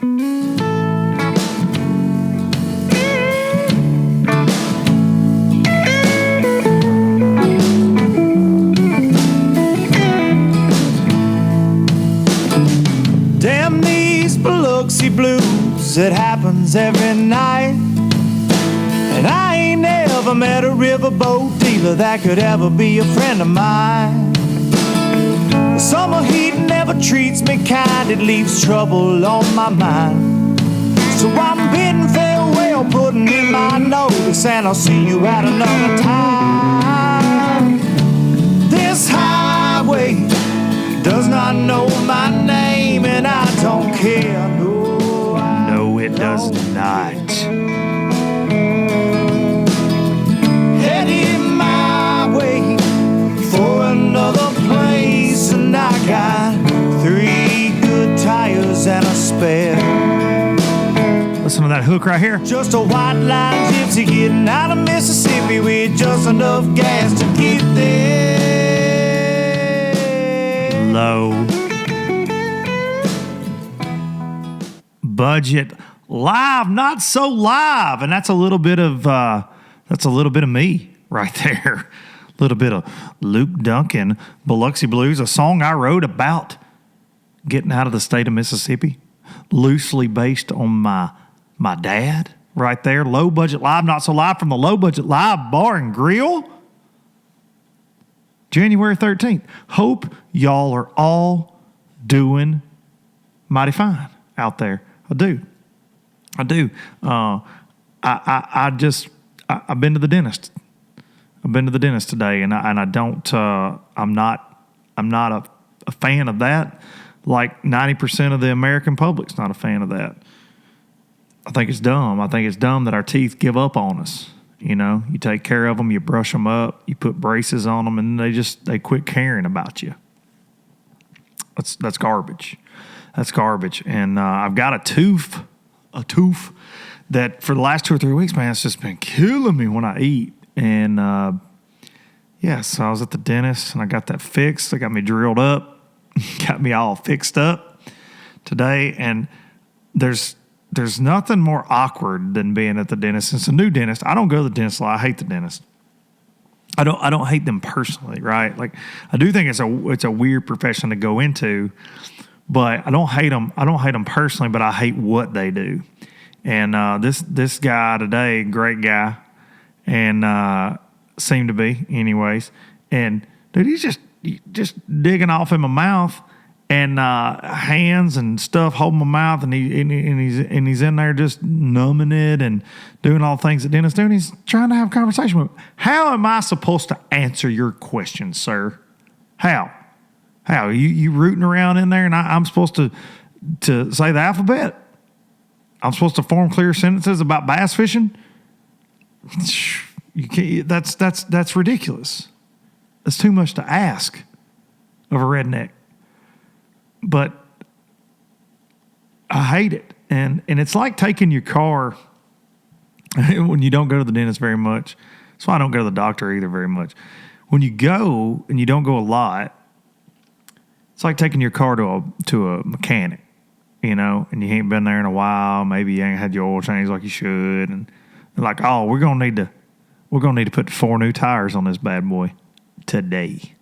Damn these Biloxi blues, it happens every night. And I ain't never met a riverboat dealer that could ever be a friend of mine. The summer heat never treats me kind, it leaves trouble on my mind. So I'm bidding farewell, putting in my notice, and I'll see you at another time. This highway does not know my name, and I don't care. No, it does not. Headed my way for another place, and I got 3 good tires and a spare. Listen to that hook right here. Just a white line gypsy getting out of Mississippi with just enough gas to get there. Low budget live, not so live, and that's a little bit of me right there. A little bit of Luke Duncan, Biloxi Blues, a song I wrote about getting out of the state of Mississippi, loosely based on my dad right there. Low budget live, not so live, from the Low Budget Live Bar and Grill, January 13th. Hope y'all are all doing mighty fine out there. I do. I've been to the dentist. I've been to the dentist today, and I don't. I'm not a fan of that. Like 90% of the American public's not a fan of that. I think it's dumb. I think it's dumb that our teeth give up on us. You know, you take care of them, you brush them up, you put braces on them, and they quit caring about you. That's garbage. That's garbage. And I've got a tooth that for the last 2 or 3 weeks, man, it's just been killing me when I eat. And so I was at the dentist and I got that fixed. They got me drilled up, got me all fixed up today. And there's nothing more awkward than being at the dentist. It's a new dentist. I don't go to the dentist a lot. I hate the dentist. I don't hate them personally, right? Like, I do think it's a weird profession to go into, but I don't hate them. I don't hate them personally, but I hate what they do. And this guy today, great guy, and seemed to be, anyways. And dude, he's just digging off in my mouth, and hands and stuff holding my mouth, and he's in there just numbing it and doing all the things that dentists do. And he's trying to have a conversation with me. How am I supposed to answer your question, sir? How? You rooting around in there, and I'm supposed to say the alphabet? I'm supposed to form clear sentences about bass fishing? You can't. That's ridiculous. That's too much to ask of a redneck. But I hate it. And it's like taking your car when you don't go to the dentist very much. That's why I don't go to the doctor either very much. When you go and you don't go a lot, it's like taking your car to a mechanic, you know, and you ain't been there in a while. Maybe you ain't had your oil changed like you should. And they're like, oh, we're gonna need to put 4 new tires on this bad boy today.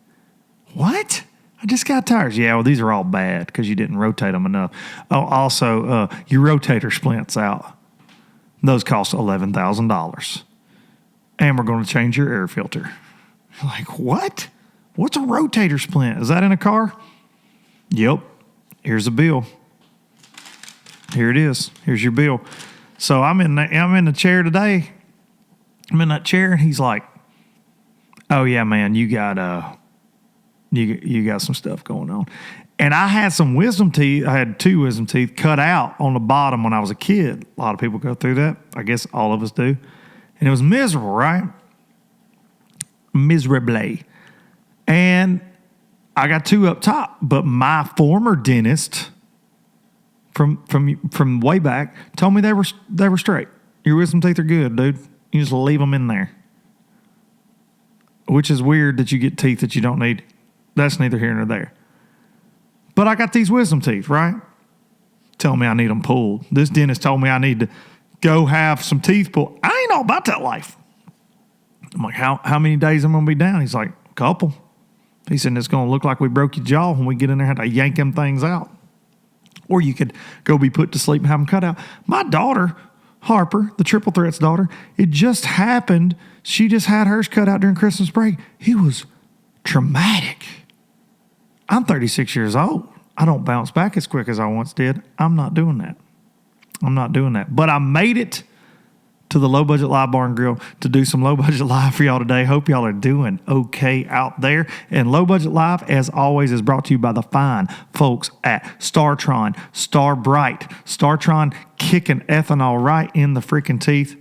What? I just got tires. Yeah, well, these are all bad because you didn't rotate them enough. Oh, also, your rotator splints out. Those cost $11,000. And we're going to change your air filter. Like, what? What's a rotator splint? Is that in a car? Yep. Here's the bill. Here it is. Here's your bill. So I'm in the chair today. I'm in that chair, and he's like, oh, yeah, man, you got some stuff going on. And I had some wisdom teeth. I had 2 wisdom teeth cut out on the bottom when I was a kid. A lot of people go through that. I guess all of us do. And it was miserable, right? Miserably. And I got 2 up top. But my former dentist from way back told me they were straight. Your wisdom teeth are good, dude. You just leave them in there. Which is weird that you get teeth that you don't need. That's neither here nor there. But I got these wisdom teeth, right? tell me I need them pulled. This dentist told me I need to go have some teeth pulled. I ain't all about that life. I'm like, how many days I'm going to be down? He's like, a couple. He said, it's going to look like we broke your jaw when we get in there and have to yank them things out. Or you could go be put to sleep and have them cut out. My daughter, Harper, the triple threat's daughter, it just happened. She just had hers cut out during Christmas break. It was traumatic. I'm 36 years old. I don't bounce back as quick as I once did. I'm not doing that. But I made it to the Low Budget Live Bar and Grill to do some Low Budget Live for y'all today. Hope y'all are doing okay out there. And Low Budget Live, as always, is brought to you by the fine folks at StarTron, Starbright. StarTron kicking ethanol right in the freaking teeth,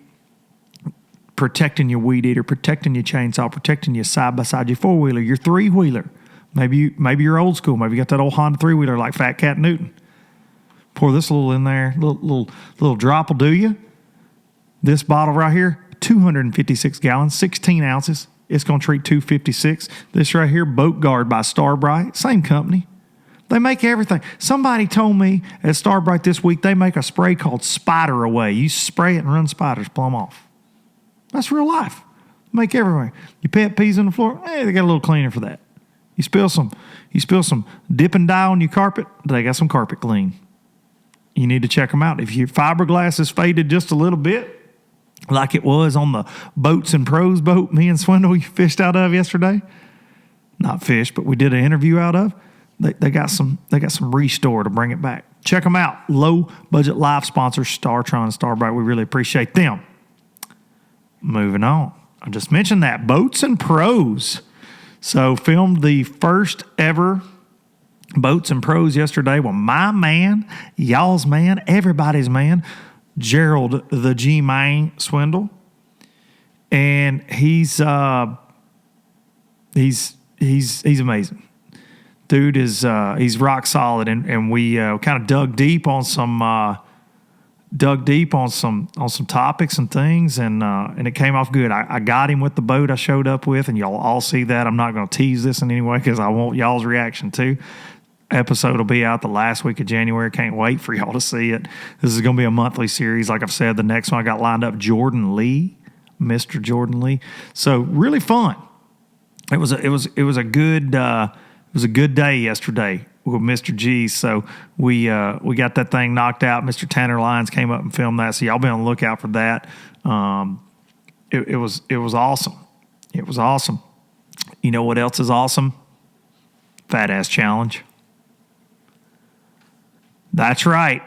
protecting your weed eater, protecting your chainsaw, protecting your side-by-side, your four-wheeler, your three-wheeler. Maybe you're old school. Maybe you got that old Honda three-wheeler like Fat Cat Newton. Pour this little in there. Little drop will do you. This bottle right here, 256 gallons, 16 ounces. It's going to treat 256. This right here, Boat Guard by Starbright. Same company. They make everything. Somebody told me at Starbright this week they make a spray called Spider Away. You spray it and run spiders plumb off. That's real life. Make everything. Your pet pees on the floor, they got a little cleaner for that. You spill some Dippin' Dye on your carpet, they got some carpet clean. You need to check them out. If your fiberglass is faded just a little bit, like it was on the Boats and Pros boat me and Swindle fished out of yesterday. Not fish, but we did an interview out of. They got some restore to bring it back. Check them out. Low Budget Live sponsors, StarTron and Starbright. We really appreciate them. Moving on. I just mentioned that. Boats and Pros. So filmed the first ever Boats and Pros yesterday with my man, y'all's man, everybody's man, Gerald the G-Man Swindle. And he's amazing. Dude is he's rock solid, and we kind of dug deep on some topics and things, and it came off good. I got him with the boat I showed up with, and y'all all see that. I'm not going to tease this in any way because I want y'all's reaction too. Episode will be out the last week of January. Can't wait for y'all to see it. This is going to be a monthly series. Like I've said, the next one I got lined up, Jordan Lee, Mr. Jordan Lee. So really fun. It was a good day yesterday with Mr. G. So we got that thing knocked out. Mr. Tanner Lyons came up and filmed that. So y'all be on the lookout for that. It was awesome. It was awesome. You know what else is awesome? Fat Ass Challenge. That's right.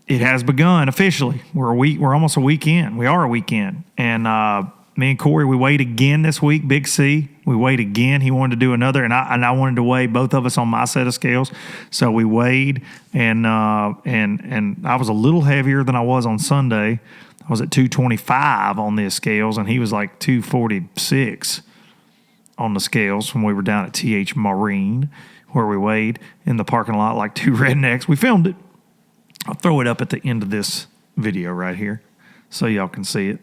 It has begun officially. We're almost a week in. We are a week in. And me and Corey, we weighed again this week. Big C, we weighed again. He wanted to do another, and I wanted to weigh both of us on my set of scales. So we weighed, and I was a little heavier than I was on Sunday. I was at 225 on the scales, and he was like 246 on the scales when we were down at TH Marine, where we weighed in the parking lot like two rednecks. We filmed it. I'll throw it up at the end of this video right here so y'all can see it.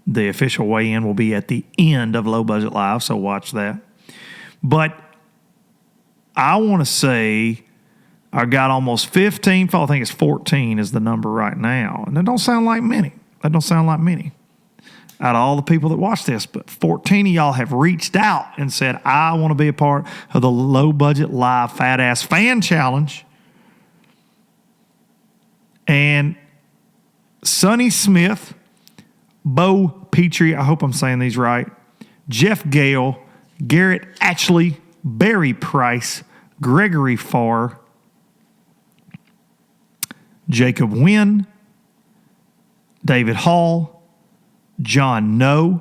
The official weigh-in will be at the end of Low Budget Live, so watch that. But I want to say I got almost 15. I think it's 14 is the number right now. And that don't sound like many. Out of all the people that watch this, but 14 of y'all have reached out and said, I want to be a part of the Low Budget Live Fat Ass Fan Challenge. And Sonny Smith, Bo Petrie, I hope I'm saying these right, Jeff Gale, Garrett Atchley, Barry Price, Gregory Farr, Jacob Wynn, David Hall, John No,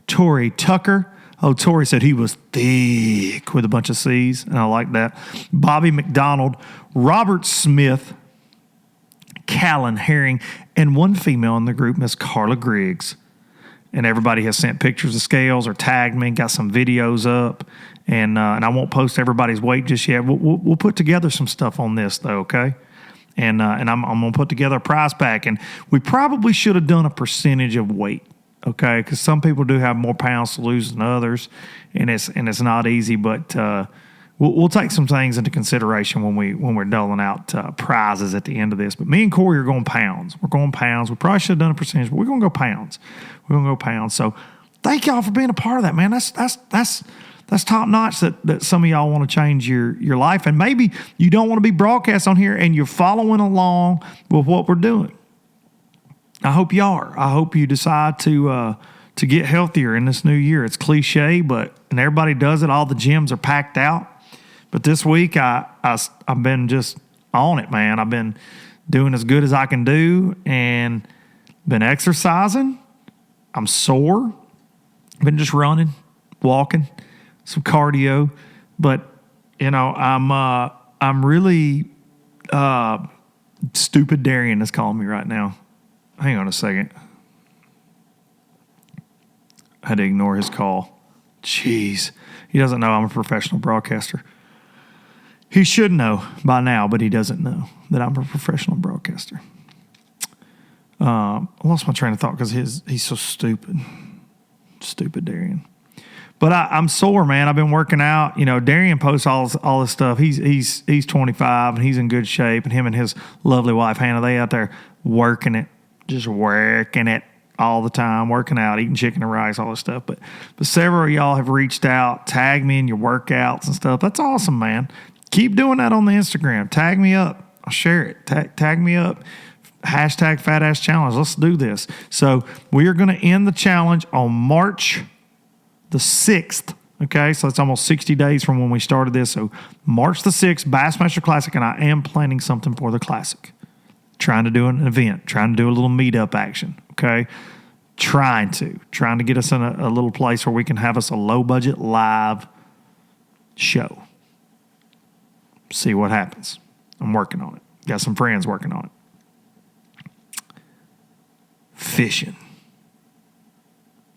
Torrey Tucker. Oh, Torrey said he was thick with a bunch of C's, and I like that. Bobby McDonald, Robert Smith, Callan Herring, and one female in the group, Miss Carla Griggs. And everybody has sent pictures of scales or tagged me, got some videos up, and I won't post everybody's weight just yet. We'll put together some stuff on this, though, okay? And I'm going to put together a prize pack. And we probably should have done a percentage of weight, okay? Because some people do have more pounds to lose than others, and it's not easy. But we'll take some things into consideration when we're doling out prizes at the end of this. But me and Corey are going pounds. We're going pounds. We probably should have done a percentage, but we're going to go pounds. We're going to go pounds. So thank y'all for being a part of that, man. That's top notch that some of y'all want to change your life. And maybe you don't want to be broadcast on here and you're following along with what we're doing. I hope you are. I hope you decide to get healthier in this new year. It's cliche, and everybody does it. All the gyms are packed out. But this week, I've been just on it, man. I've been doing as good as I can do and been exercising. I'm sore. Been just running, walking, some cardio. But, I'm really stupid Darian is calling me right now. Hang on a second. I had to ignore his call. Jeez. He doesn't know I'm a professional broadcaster. He should know by now, but he doesn't know that I'm a professional broadcaster. I lost my train of thought because he's so stupid. Stupid Darian. But I'm sore, man. I've been working out. Darian posts all this stuff. He's 25 and he's in good shape. And him and his lovely wife Hannah, they out there working it, just working it all the time, working out, eating chicken and rice, all this stuff. But several of y'all have reached out, tagged me in your workouts and stuff. That's awesome, man. Keep doing that on the Instagram. Tag me up. I'll share it. Tag me up. Hashtag Fat Ass Challenge. Let's do this. So we are going to end the challenge on March the 6th. Okay, so it's almost 60 days from when we started this. So March the 6th, Bassmaster Classic, and I am planning something for the Classic. Trying to do an event. Trying to do a little meetup action. Okay, trying to get us in a little place where we can have us a low-budget live show. See what happens. I'm working on it. Got some friends working on it. Fishing.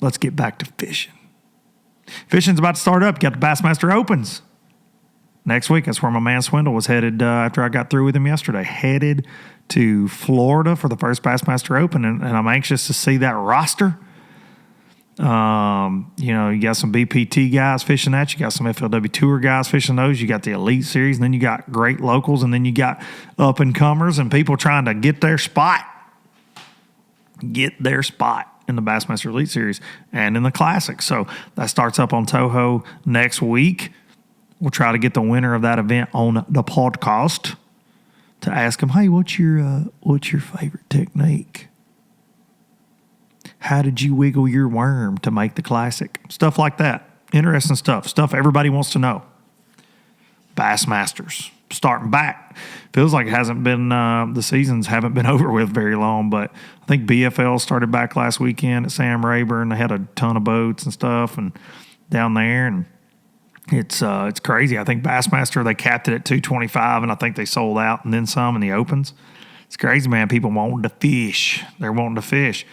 Let's get back to fishing. Fishing's about to start up. You got the Bassmaster Opens next week. That's where my man Swindle was headed after I got through with him yesterday. Headed to Florida for the first Bassmaster Open, and I'm anxious to see that roster. You got some BPT guys fishing that. You got some FLW Tour guys fishing those. You got the Elite Series, and then you got great locals, and then you got up-and-comers and people trying to get their spot in the Bassmaster Elite Series and in the Classic. So that starts up on Toho next week. We'll try to get the winner of that event on the podcast to ask him, hey, what's your favorite technique? How did you wiggle your worm to make the Classic? Stuff like that. Interesting stuff. Stuff everybody wants to know. Bassmasters. Starting back. Feels like it hasn't been, the seasons haven't been over with very long, but I think BFL started back last weekend at Sam Rayburn. They had a ton of boats and stuff and down there, and it's crazy. I think Bassmaster, they capped it at 225, and I think they sold out and then some in the Opens. It's crazy, man. People wanting to fish. They're wanting to fish.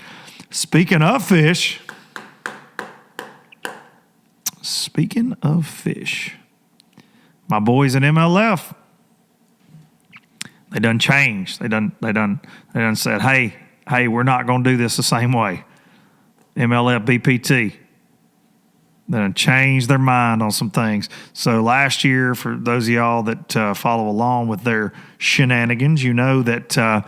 Speaking of fish, my boys at MLF, they done changed. They done said, hey, we're not going to do this the same way. MLF BPT. They done changed their mind on some things. So last year, for those of y'all that follow along with their shenanigans, you know that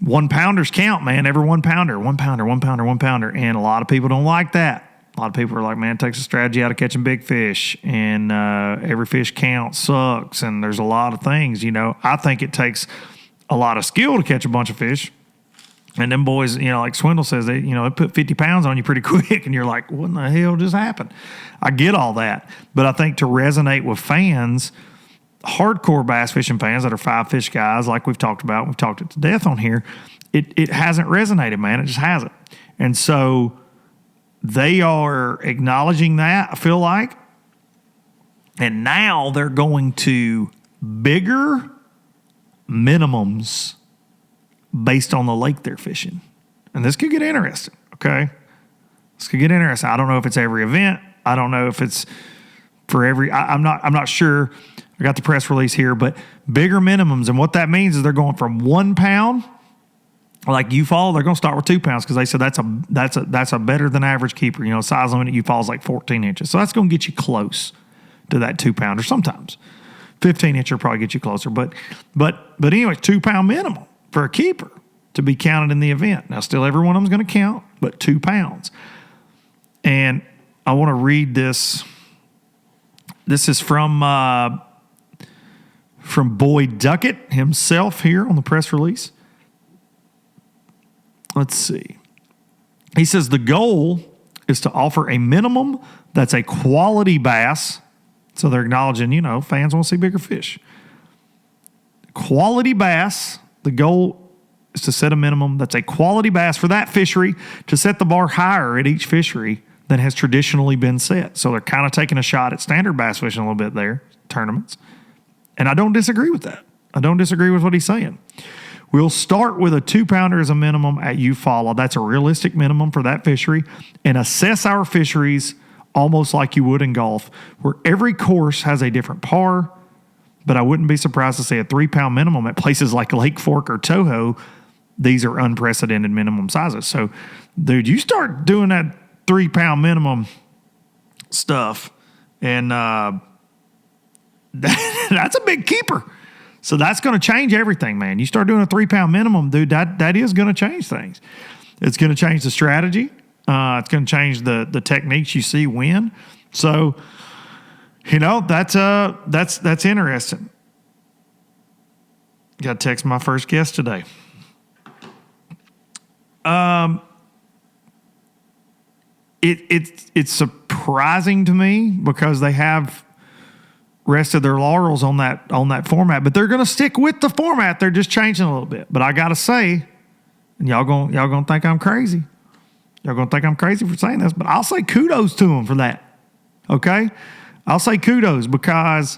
1 pounders count, man. Every 1 pounder. And a lot of people don't like that. A lot of people are like, man, it takes a strategy out of catching big fish, and every fish count sucks, and there's a lot of things, I think it takes a lot of skill to catch a bunch of fish. And them boys, like Swindle says, they put 50 pounds on you pretty quick, and you're like, what in the hell just happened? I get all that. But I think to resonate with fans, hardcore bass fishing fans that are 5-fish guys, like we've talked about, we've talked it to death on here, it hasn't resonated, man. It just hasn't. And so they are acknowledging that, I feel like. And now they're going to bigger minimums based on the lake they're fishing. And this could get interesting, okay? This could get interesting. I don't know if it's every event. I don't know if it's for every... I'm not sure. I got the press release here, but bigger minimums. And what that means is they're going from 1 pound, like you fall, they're going to start with 2 pounds because they said that's a better than average keeper. Size limit you fall is like 14 inches. So that's going to get you close to that 2 pounder sometimes. 15 inch will probably get you closer. But anyway, 2 pound minimum for a keeper to be counted in the event. Now, still every one of them is going to count, but 2 pounds. And I want to read this. This is from Boyd Duckett himself here on the press release. Let's see. He says the goal is to offer a minimum that's a quality bass. So they're acknowledging, fans want to see bigger fish. Quality bass, the goal is to set a minimum that's a quality bass for that fishery, to set the bar higher at each fishery than has traditionally been set. So they're kind of taking a shot at standard bass fishing a little bit there, tournaments. And I don't disagree with that. I don't disagree with what he's saying. We'll start with a 2 pounder as a minimum at Eufaula. That's a realistic minimum for that fishery, and assess our fisheries almost like you would in golf, where every course has a different par. But I wouldn't be surprised to see a 3 pound minimum at places like Lake Fork or Toho. These are unprecedented minimum sizes. So, dude, you start doing that 3 pound minimum stuff, and that's a big keeper. So that's going to change everything, man. You start doing a 3 pound minimum, dude, that is going to change things. It's going to change the strategy. It's going to change the techniques you see win. So, that's interesting. Got to text my first guest today. It's surprising to me because they have rested their laurels on that format, but they're going to stick with the format. They're just changing a little bit. But I got to say, and y'all gonna think I'm crazy. Y'all gonna think I'm crazy for saying this, but I'll say kudos to them for that. Okay, I'll say kudos, because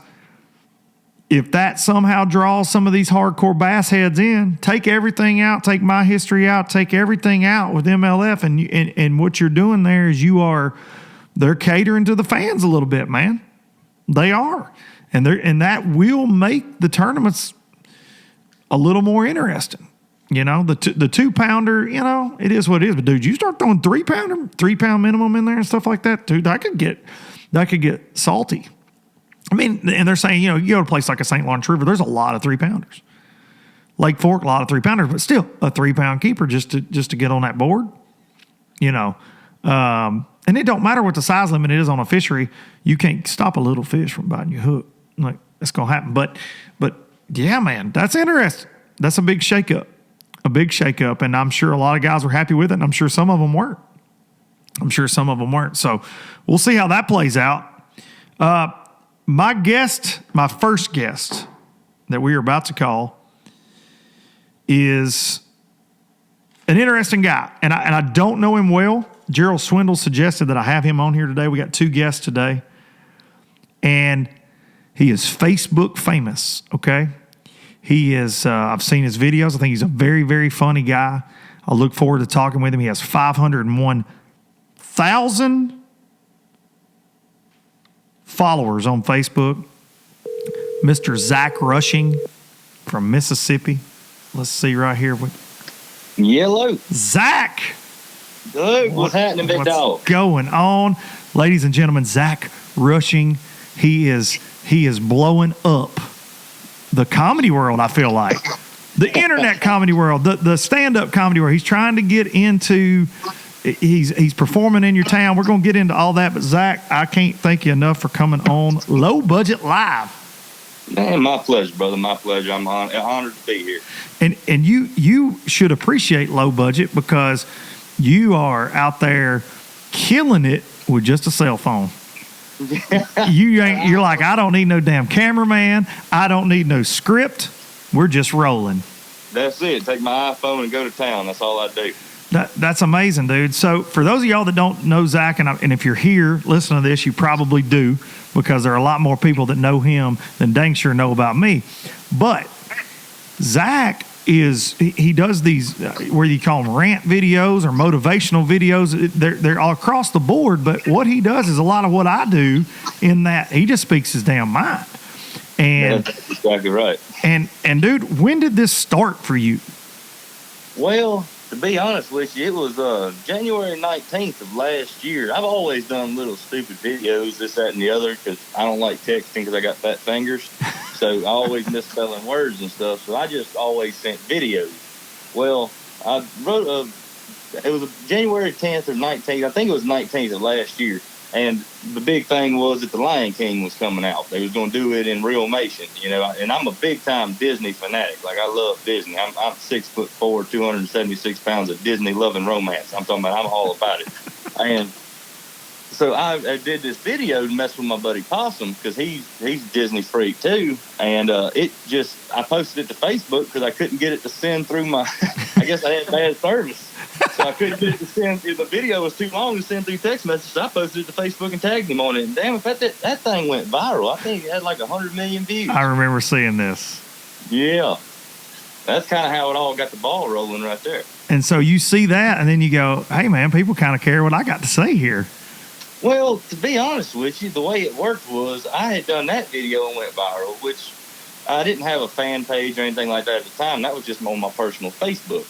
if that somehow draws some of these hardcore bass heads in, take everything out, take my history out, take everything out with MLF, and what you're doing there is they're catering to the fans a little bit, man. They are, and that will make the tournaments a little more interesting. The 2 pounder, it is what it is. But dude, you start throwing 3 pound minimum in there and stuff like that, dude, that could get salty. I mean, and they're saying, you go to a place like a St. Lawrence River, there's a lot of 3 pounders. Lake Fork, a lot of 3 pounders, but still a 3 pound keeper just to get on that board. And it don't matter what the size limit is on a fishery. You can't stop a little fish from biting your hook. Like, that's going to happen. But yeah, man, that's interesting. That's a big shakeup. And I'm sure a lot of guys were happy with it, and I'm sure some of them weren't. So we'll see how that plays out. My first guest that we are about to call is an interesting guy. And I don't know him well. Gerald Swindle suggested that I have him on here today. We got 2 guests today. And he is Facebook famous, okay? He is, I've seen his videos. I think he's a very, very funny guy. I look forward to talking with him. He has 501,000 followers on Facebook. Mr. Zach Rushing from Mississippi. Let's see right here. Yellow. Zach. Good. What's happening, big dog? What's going on? Ladies and gentlemen, Zach Rushing. He is blowing up the comedy world, I feel like. The internet comedy world, the stand-up comedy world. He's trying to get into, he's performing in your town. We're going to get into all that. But, Zach, I can't thank you enough for coming on Low Budget Live. Man, my pleasure, brother. My pleasure. I'm honored to be here. And you should appreciate Low Budget, because you are out there killing it with just a cell phone. You're like, I don't need no damn cameraman. I don't need no script. We're just rolling. That's it. Take my iPhone and go to town. That's all I do. That's amazing, dude. So for those of y'all that don't know Zach, and if you're here listening to this, you probably do, because there are a lot more people that know him than dang sure know about me. But Zach he does these, where you call them rant videos or motivational videos. They're all across the board, but what he does is a lot of what I do, in that he just speaks his damn mind. And that's exactly right. And dude, when did this start for you? Well, To be honest with you, it was January 19th of last year. I've always done little stupid videos, this, that, and the other, because I don't like texting because I got fat fingers. So I always misspelling words and stuff. So I just always sent videos. Well, I wrote it was January 10th or 19th. I think it was 19th of last year. And the big thing was that The Lion King was coming out. They was going to do it in real motion, you know. And I'm a big-time Disney fanatic. Like, I love Disney. I'm 6'4", 276 pounds of Disney-loving romance. I'm talking about, I'm all about it. And so I did this video to mess with my buddy Possum, because he's Disney freak too. And I posted it to Facebook because I couldn't get it to send through my, I guess I had bad service. So I couldn't get it to send. The video was too long to send through text messages. So I posted it to Facebook and tagged him on it. And damn, that thing went viral. I think it had like 100 million views. I remember seeing this. Yeah. That's kind of how it all got the ball rolling right there. And so you see that, and then you go, hey, man, people kind of care what I got to say here. Well, to be honest with you, the way it worked was I had done that video and went viral, which I didn't have a fan page or anything like that at the time. That was just on my personal Facebook.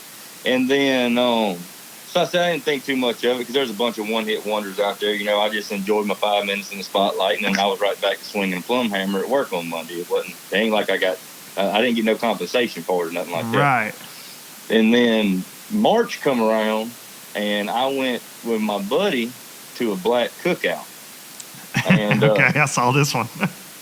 And then, so I said I didn't think too much of it because there's a bunch of one-hit wonders out there. You know, I just enjoyed my 5 minutes in the spotlight, and then I was right back to swinging a plum hammer at work on Monday. It ain't like I didn't get no compensation for it or nothing like that. Right. And then March come around, and I went with my buddy to a black cookout. And okay, I saw this one.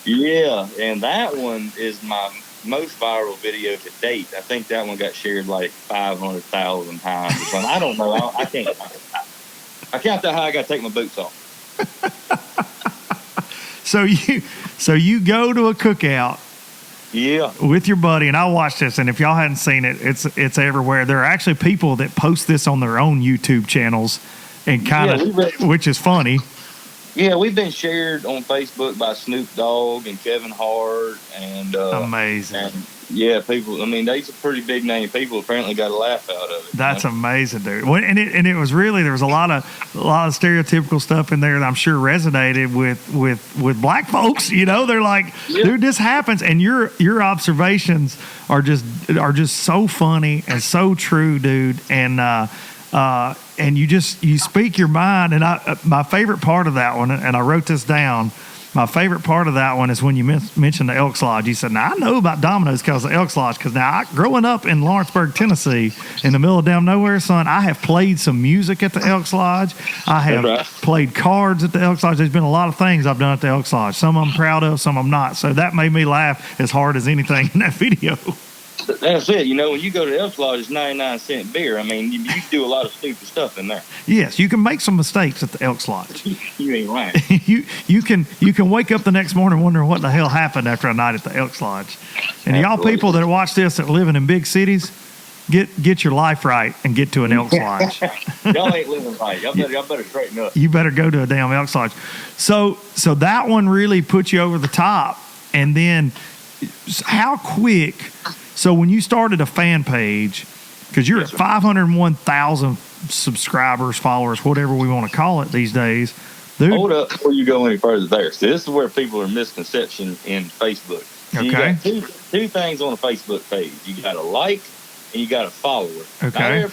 Yeah, and that one is my most viral video to date. I think that one got shared like 500,000 times. I don't know. I can't tell how I got to take my boots off. So you go to a cookout. Yeah. With your buddy, and I watched this, and if y'all hadn't seen it, it's everywhere. There are actually people that post this on their own YouTube channels, and which is funny. Yeah, we've been shared on Facebook by Snoop Dogg and Kevin Hart and amazing. And yeah, people. I mean, they's a pretty big name. People apparently got a laugh out of it. That's amazing, dude. And it was really, there was a lot of stereotypical stuff in there that I'm sure resonated with black folks. You know, they're like, dude, this happens, and your observations are just so funny and so true, dude. And you speak your mind. And my favorite part of that one, and I wrote this down. My favorite part of that one is when you mentioned the Elk's Lodge. You said, now, I know about Domino's because of the Elk's Lodge. Because now, growing up in Lawrenceburg, Tennessee, in the middle of damn nowhere, son, I have played some music at the Elk's Lodge. I have played cards at the Elk's Lodge. There's been a lot of things I've done at the Elk's Lodge. Some I'm proud of, some I'm not. So that made me laugh as hard as anything in that video. That's it. You know, when you go to ELK'S Lodge, it's 99-cent beer. I mean, you do a lot of stupid stuff in there. Yes, you can make some mistakes at the Elk's Lodge. You ain't right. you can wake up the next morning wondering what the hell happened after a night at the Elk's Lodge. And y'all people that watch this that live in big cities, get your life right and get to an Elk's Lodge. Y'all ain't living right. Y'all better straighten up. You better go to a damn Elk's Lodge. So that one really put you over the top. And then how quick... So when you started a fan page, because you're at 501,000 subscribers, followers, whatever we want to call it these days. Dude. Hold up before you go any further there. So this is where people are misconception in Facebook. So okay. You got two things on a Facebook page. You got a like and you got a follower. Okay.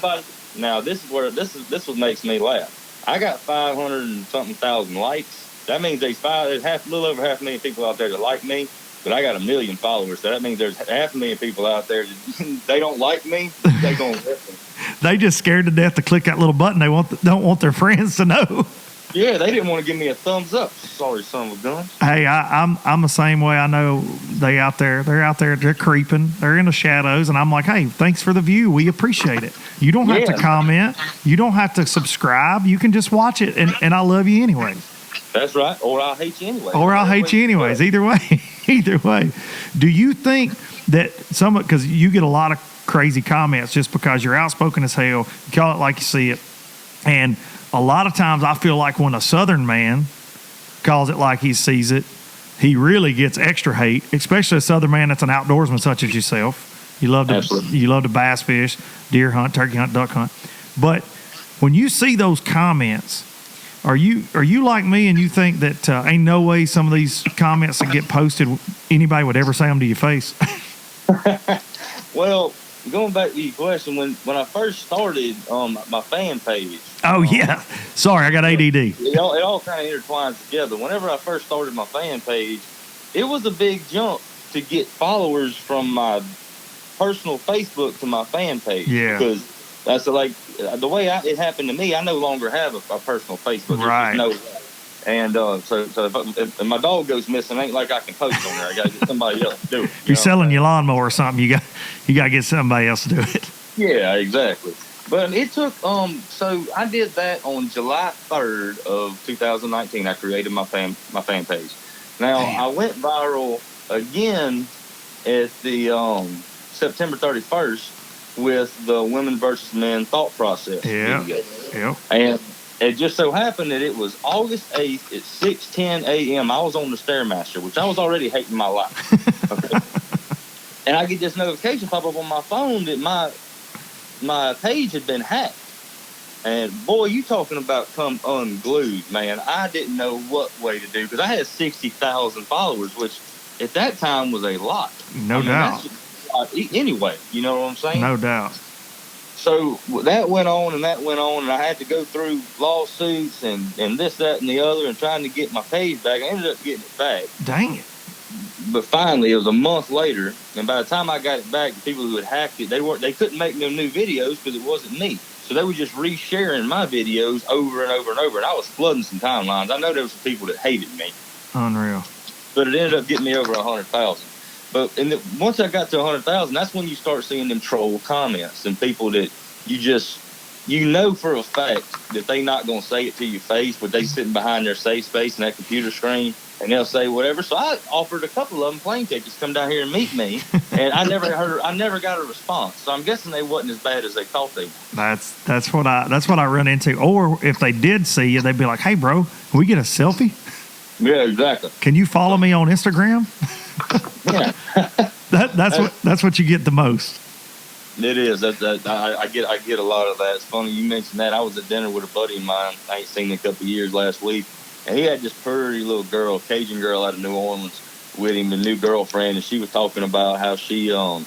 Now this is what makes me laugh. I got 500 and something thousand likes. That means there's a little over 500,000 people out there that like me. But I got 1 million followers, so that means there's 500,000 people out there that they don't like me. They gonna listen. They just scared to death to click that little button. They don't want their friends to know. Yeah, they didn't want to give me a thumbs up. Sorry, son of a gun. Hey, I'm the same way. I know they're out there. They're creeping. They're in the shadows, and I'm like, hey, thanks for the view. We appreciate it. You don't have to comment. You don't have to subscribe. You can just watch it, and I love you anyway. That's right. Or I'll hate you anyway. Either way. Either way. Do you think that because you get a lot of crazy comments just because you're outspoken as hell, you call it like you see it, and a lot of times I feel like when a Southern man calls it like he sees it, he really gets extra hate, especially a Southern man that's an outdoorsman such as yourself. You love to bass fish, deer hunt, turkey hunt, duck hunt. But when you see those comments, are you like me and you think that ain't no way some of these comments that get posted, anybody would ever say them to your face? Well, going back to your question, when I first started my fan page. Oh, yeah. Sorry, I got ADD. It all kind of intertwines together. Whenever I first started my fan page, it was a big jump to get followers from my personal Facebook to my fan page. Yeah. Because that's like the way it happened to me. I no longer have a personal Facebook. Right. No. And so if my dog goes missing, it ain't like I can post on there. I got to get somebody else to do it. You're selling your lawnmower or something. You got to get somebody else to do it. Yeah, exactly. But it took so I did that on July 3rd of 2019. I created my fan page. Now I went viral again at the September 31st with the women versus men thought process. Yeah. Video. And it just so happened that it was August 8th at 6:10 a.m. I was on the Stairmaster, which I was already hating my life. Okay. And I get this notification pop up on my phone that my page had been hacked. And boy, you talking about come unglued, man. I didn't know what way to do because I had 60,000 followers, which at that time was a lot. No doubt. Anyway, you know what I'm saying? No doubt. So that went on, and I had to go through lawsuits and this, that, and the other, and trying to get my page back. I ended up getting it back. Dang it. But finally, it was a month later, and by the time I got it back, the people who had hacked it, they couldn't make no new videos because it wasn't me. So they were just resharing my videos over and over and over, and I was flooding some timelines. I know there was some people that hated me. Unreal. But it ended up getting me over 100,000. But once I got to 100,000, that's when you start seeing them troll comments and people that you know for a fact that they not going to say it to your face, but they sitting behind their safe space in that computer screen, and they'll say whatever. So I offered a couple of them plane tickets to come down here and meet me, and I never got a response. So I'm guessing they wasn't as bad as they thought they were. That's what I run into. Or if they did see you, they'd be like, "Hey, bro, can we get a selfie? Yeah, exactly. Can you follow me on Instagram?" Yeah. that's what you get the most. It is. I get a lot of that. It's funny you mentioned that. I was at dinner with a buddy of mine I ain't seen in a couple of years last week, and he had this pretty little girl, Cajun girl out of New Orleans, with him, the new girlfriend, and she was talking about how she was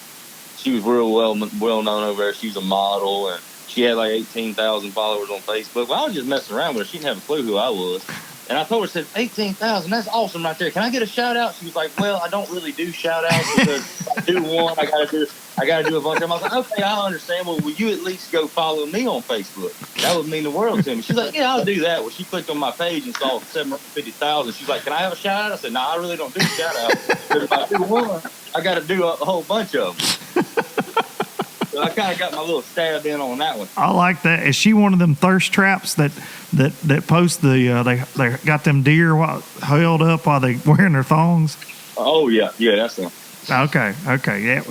real well known over there. She's a model, and she had like 18,000 followers on Facebook. Well, I was just messing around with her. She didn't have a clue who I was. And I told her, I said, 18,000, that's awesome right there. Can I get a shout out? She was like, well, I don't really do shout outs because if I do one, I gotta do a bunch of them. I was like, okay, I understand. Well, will you at least go follow me on Facebook? That would mean the world to me. She's like, yeah, I'll do that. Well, she clicked on my page and saw 750,000. She's like, can I have a shout out? I said, no, I really don't do shout outs. Because if I do one, I gotta do a whole bunch of them. So I kind of got my little stab in on that one. I like that. Is she one of them thirst traps that post the they got them deer held up while they wearing their thongs? Oh yeah, that's them. Okay,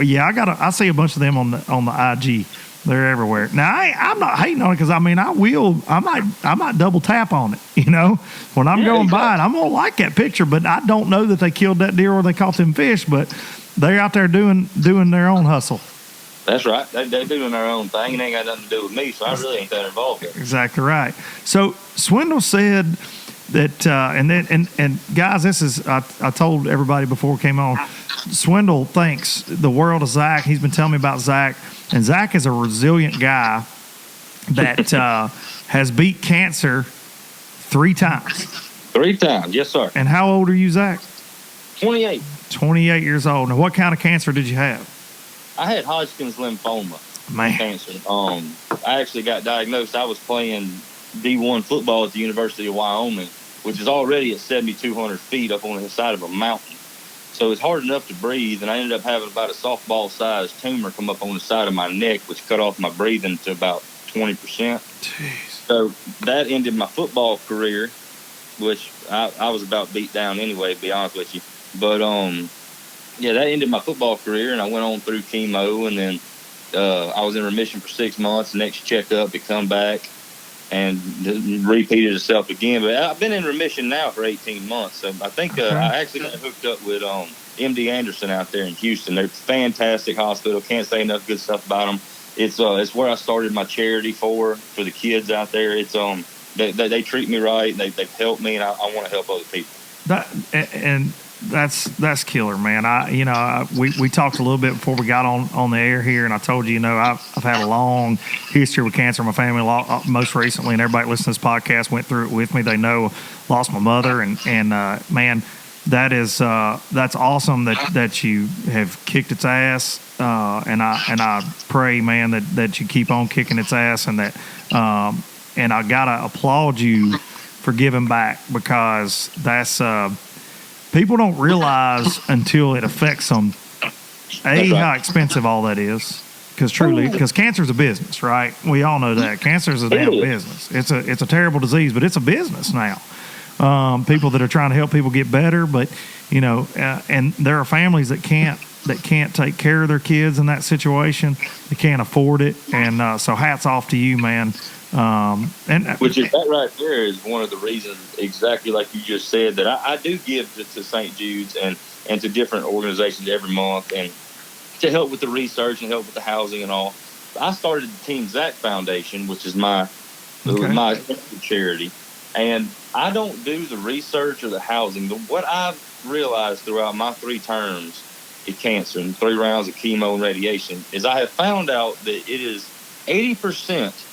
yeah. I see a bunch of them on the IG. They're everywhere. Now I'm not hating on it because I might double tap on it. You know, when I'm going by it, I'm gonna like that picture, but I don't know that they killed that deer or they caught them fish. But they're out there doing their own hustle. That's right. They're doing their own thing. It ain't got nothing to do with me, so I really ain't that involved here. Exactly right. So Swindle said that, and guys, this is I told everybody before we came on. Swindle thinks the world of Zach. He's been telling me about Zach, and Zach is a resilient guy that has beat cancer 3 times. 3 times, yes, sir. And how old are you, Zach? 28. 28 years old. Now, what kind of cancer did you have? I had Hodgkin's lymphoma. Man. Cancer. I actually got diagnosed. I was playing D1 football at the University of Wyoming, which is already at 7,200 feet up on the side of a mountain. So it's hard enough to breathe, and I ended up having about a softball-sized tumor come up on the side of my neck, which cut off my breathing to about 20%. Jeez. So that ended my football career, which I was about beat down anyway, to be honest with you. But yeah, that ended my football career, and I went on through chemo, and then I was in remission for 6 months. The next checkup, it come back and repeated itself again. But I've been in remission now for 18 months. So I think I actually got hooked up with MD Anderson out there in Houston. They're a fantastic hospital. Can't say enough good stuff about them. It's where I started my charity for the kids out there. It's they treat me right. They've helped me, and I want to help other people. And that's killer, man. We talked a little bit before we got on the air here, and I told you, I've had a long history with cancer in my family. Most recently, and everybody listening to this podcast went through it with me. They know lost my mother, and man, that's awesome that you have kicked its ass, and I pray, man, that you keep on kicking its ass, and that and I gotta applaud you for giving back, because that's people don't realize until it affects them how expensive all that is. Because cancer is a business, right? We all know that cancer is a damn business. It's a terrible disease, but it's a business now. People that are trying to help people get better, but and there are families that can't take care of their kids in that situation. They can't afford it, and so hats off to you, man. Which is that right there is one of the reasons, exactly like you just said, that I do give to St. Jude's and to different organizations every month, and to help with the research and help with the housing and all. I started the Team Zach Foundation, which is my charity, and I don't do the research or the housing. What I've realized throughout my 3 terms of cancer and 3 rounds of chemo and radiation is I have found out that it is 80%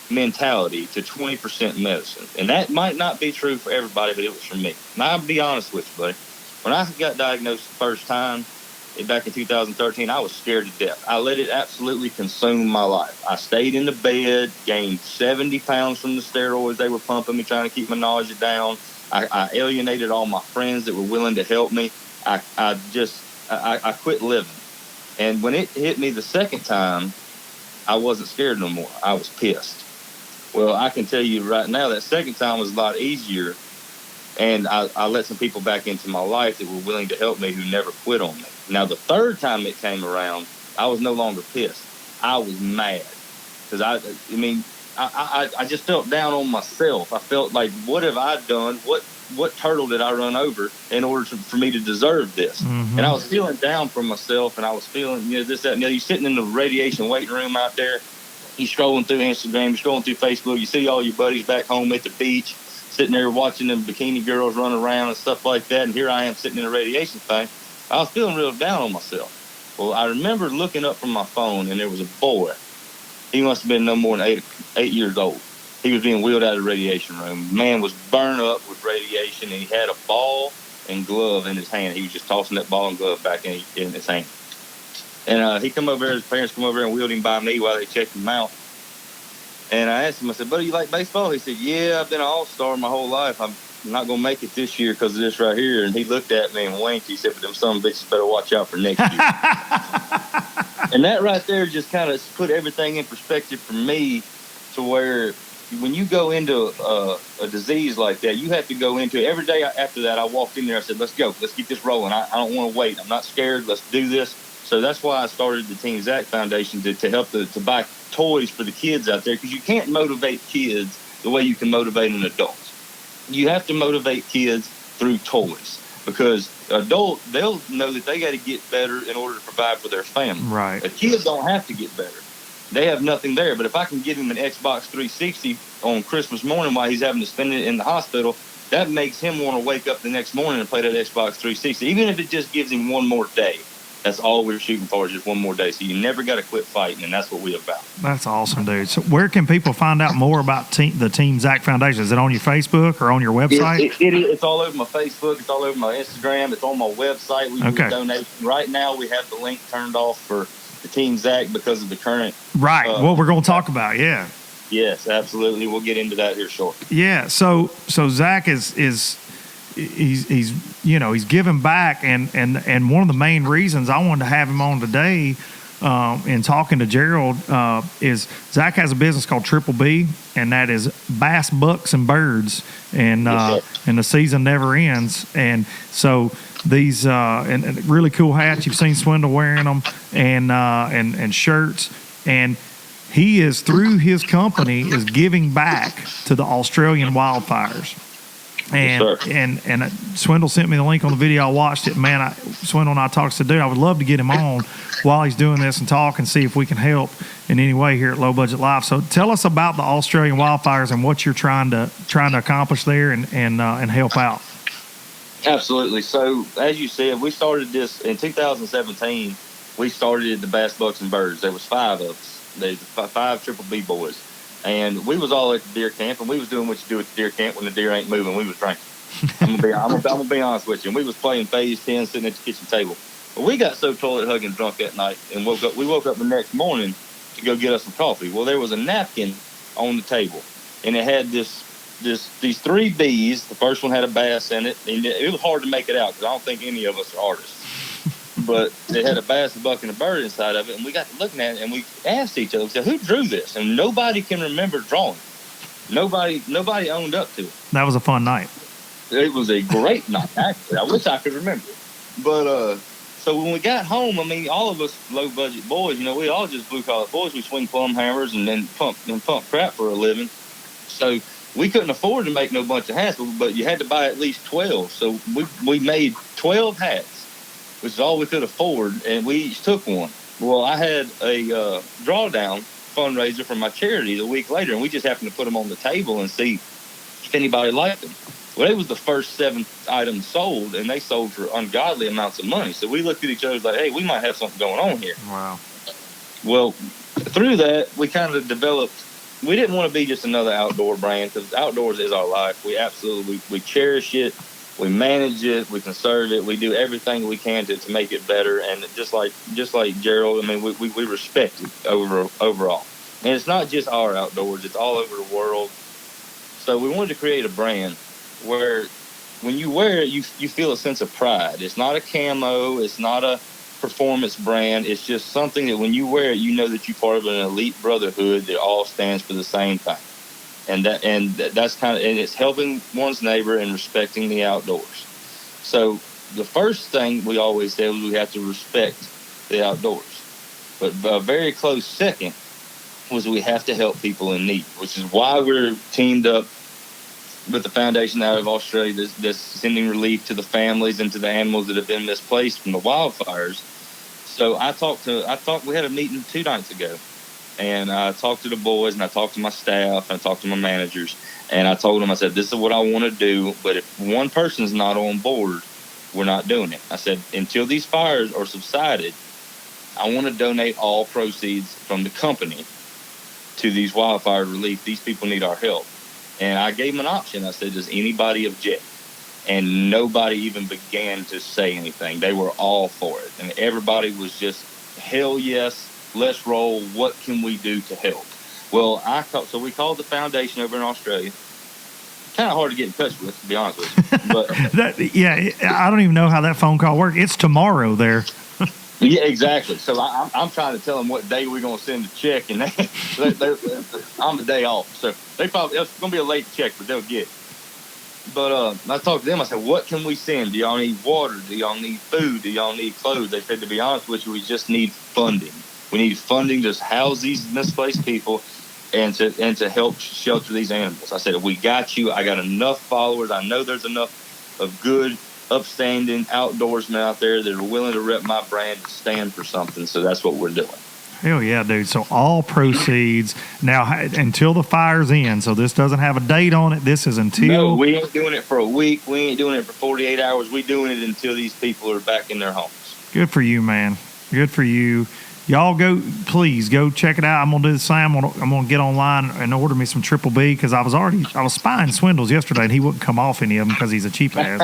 mentality to 20% medicine. And that might not be true for everybody, but it was for me. And I'll be honest with you, buddy. When I got diagnosed the first time, back in 2013, I was scared to death. I let it absolutely consume my life. I stayed in the bed, gained 70 pounds from the steroids they were pumping me, trying to keep my nausea down. I alienated all my friends that were willing to help me. I quit living. And when it hit me the second time, I wasn't scared no more. I was pissed. Well, I can tell you right now that second time was a lot easier, and I let some people back into my life that were willing to help me who never quit on me. Now, the third time it came around, I was no longer pissed. I was mad, because I just felt down on myself. I felt like, what have I done? What turtle did I run over in order for me to deserve this? Mm-hmm. And I was feeling down for myself, and I was feeling, this, that, and the other. You're sitting in the radiation waiting room out there. You're scrolling through Instagram, you're scrolling through Facebook. You see all your buddies back home at the beach, sitting there watching them bikini girls run around and stuff like that. And here I am sitting in a radiation thing. I was feeling real down on myself. Well, I remember looking up from my phone, and there was a boy. He must have been no more than eight years old. He was being wheeled out of the radiation room. The man was burned up with radiation, and he had a ball and glove in his hand. He was just tossing that ball and glove back in his hand. And he come over there, his parents come over there and wheeled him by me while they checked him out. And I asked him, I said, buddy, you like baseball? He said, yeah, I've been an all-star my whole life. I'm not going to make it this year because of this right here. And he looked at me and winked. He said, but them son of bitches better watch out for next year. And that right there just kind of put everything in perspective for me, to where when you go into a disease like that, you have to go into it. Every day after that, I walked in there. I said, let's go. Let's keep this rolling. I don't want to wait. I'm not scared. Let's do this. So that's why I started the Team Zach Foundation to help to buy toys for the kids out there, because you can't motivate kids the way you can motivate an adult. You have to motivate kids through toys, because adult, they'll know that they got to get better in order to provide for their family. Right. A kid don't have to get better. They have nothing there. But if I can give him an Xbox 360 on Christmas morning while he's having to spend it in the hospital, that makes him want to wake up the next morning and play that Xbox 360, even if it just gives him one more day. That's all we're shooting for, is just one more day. So you never got to quit fighting, and that's what we're about. That's awesome, dude. So where can people find out more about the Team Zach Foundation? Is it on your Facebook or on your website? It's all over my Facebook. It's all over my Instagram. It's on my website. We do donations. Right now, we have the link turned off for the Team Zach because of the current. Right. What we're going to talk about, yeah. Yes, absolutely. We'll get into that here shortly. Yeah. So Zach he's giving back, and one of the main reasons I wanted to have him on today, in talking to Gerald, is Zach has a business called Triple B, and that is bass, bucks, and birds, and the season never ends. And so these and really cool hats, you've seen Swindle wearing them, and shirts, and he is, through his company, is giving back to the Australian wildfires. And Swindle sent me the link on the video. I watched it. Man, Swindle and I talked to the dude. I would love to get him on while he's doing this and talk and see if we can help in any way here at Low Budget Live. So tell us about the Australian wildfires and what you're trying to accomplish there and help out. Absolutely. So, as you said, we started this in 2017. We started the Bass, Bucks, and Birds. There was 5 of us. There's 5 Triple B boys. And we was all at the deer camp, and we was doing what you do at the deer camp when the deer ain't moving. We was drinking. I'm gonna be honest with you. And we was playing Phase 10, sitting at the kitchen table. But we got so toilet hugging drunk that night, and we woke up the next morning to go get us some coffee. Well, there was a napkin on the table, and it had these 3 B's. The first one had a bass in it, and it was hard to make it out because I don't think any of us are artists. But it had a bass, a buck, and a bird inside of it, and we got to looking at it, and we asked each other, we said, who drew this? And nobody can remember drawing it. Nobody owned up to it. That was a fun night. It was a great night, actually. I wish I could remember. But so when we got home, I mean, all of us low-budget boys, we all just blue-collar boys. We swing plum hammers and then pump crap for a living. So we couldn't afford to make no bunch of hats, but you had to buy at least 12. So we made 12 hats, which is all we could afford, and we each took one. Well, I had a drawdown fundraiser for my charity a week later, and we just happened to put them on the table and see if anybody liked them. Well, it was the first 7 items sold, and they sold for ungodly amounts of money. So we looked at each other like, hey, we might have something going on here. Wow. Well, through that, we kind of developed, we didn't want to be just another outdoor brand, because outdoors is our life. We absolutely, we cherish it. We manage it. We conserve it. We do everything we can to make it better. And just like Gerald, I mean, we respect it overall. And it's not just our outdoors. It's all over the world. So we wanted to create a brand where when you wear it, you feel a sense of pride. It's not a camo. It's not a performance brand. It's just something that when you wear it, you know that you're part of an elite brotherhood that all stands for the same thing. And that's kind of, and it's helping one's neighbor and respecting the outdoors. So the first thing we always say was we have to respect the outdoors. But a very close second was we have to help people in need, which is why we're teamed up with the foundation out of Australia that's sending relief to the families and to the animals that have been misplaced from the wildfires. So we had a meeting 2 nights ago, and I talked to the boys, and I talked to my staff, and I talked to my managers, and I told them, I said, this is what I want to do, but if one person's not on board, we're not doing it. I said, until these fires are subsided, I want to donate all proceeds from the company to these wildfire relief. These people need our help. And I gave them an option. I said, does anybody object? And nobody even began to say anything. They were all for it. And everybody was just, hell yes, let's roll. What can we do to help? Well, so we called the foundation over in Australia. Kind of hard to get in touch with, to be honest with you. But I don't even know how that phone call worked. It's tomorrow there. Yeah, exactly. So I'm trying to tell them what day we're going to send the check, and I'm the day off. So it's going to be a late check, but they'll get it. But I talked to them. I said, what can we send? Do y'all need water? Do y'all need food? Do y'all need clothes? They said, to be honest with you, we just need funding. We need funding to house these misplaced people and to help shelter these animals. I said, we got you. I got enough followers. I know there's enough of good, upstanding outdoorsmen out there that are willing to rep my brand and stand for something. So that's what we're doing. Hell yeah, dude. So all proceeds now until the fire's in. So this doesn't have a date on it. This is until. No, we ain't doing it for a week. We ain't doing it for 48 hours. We doing it until these people are back in their homes. Good for you, man. Good for you. Y'all please go check it out. I'm going to do the same. I'm going to get online and order me some Triple B because I was spying Swindles yesterday and he wouldn't come off any of them because he's a cheap ass.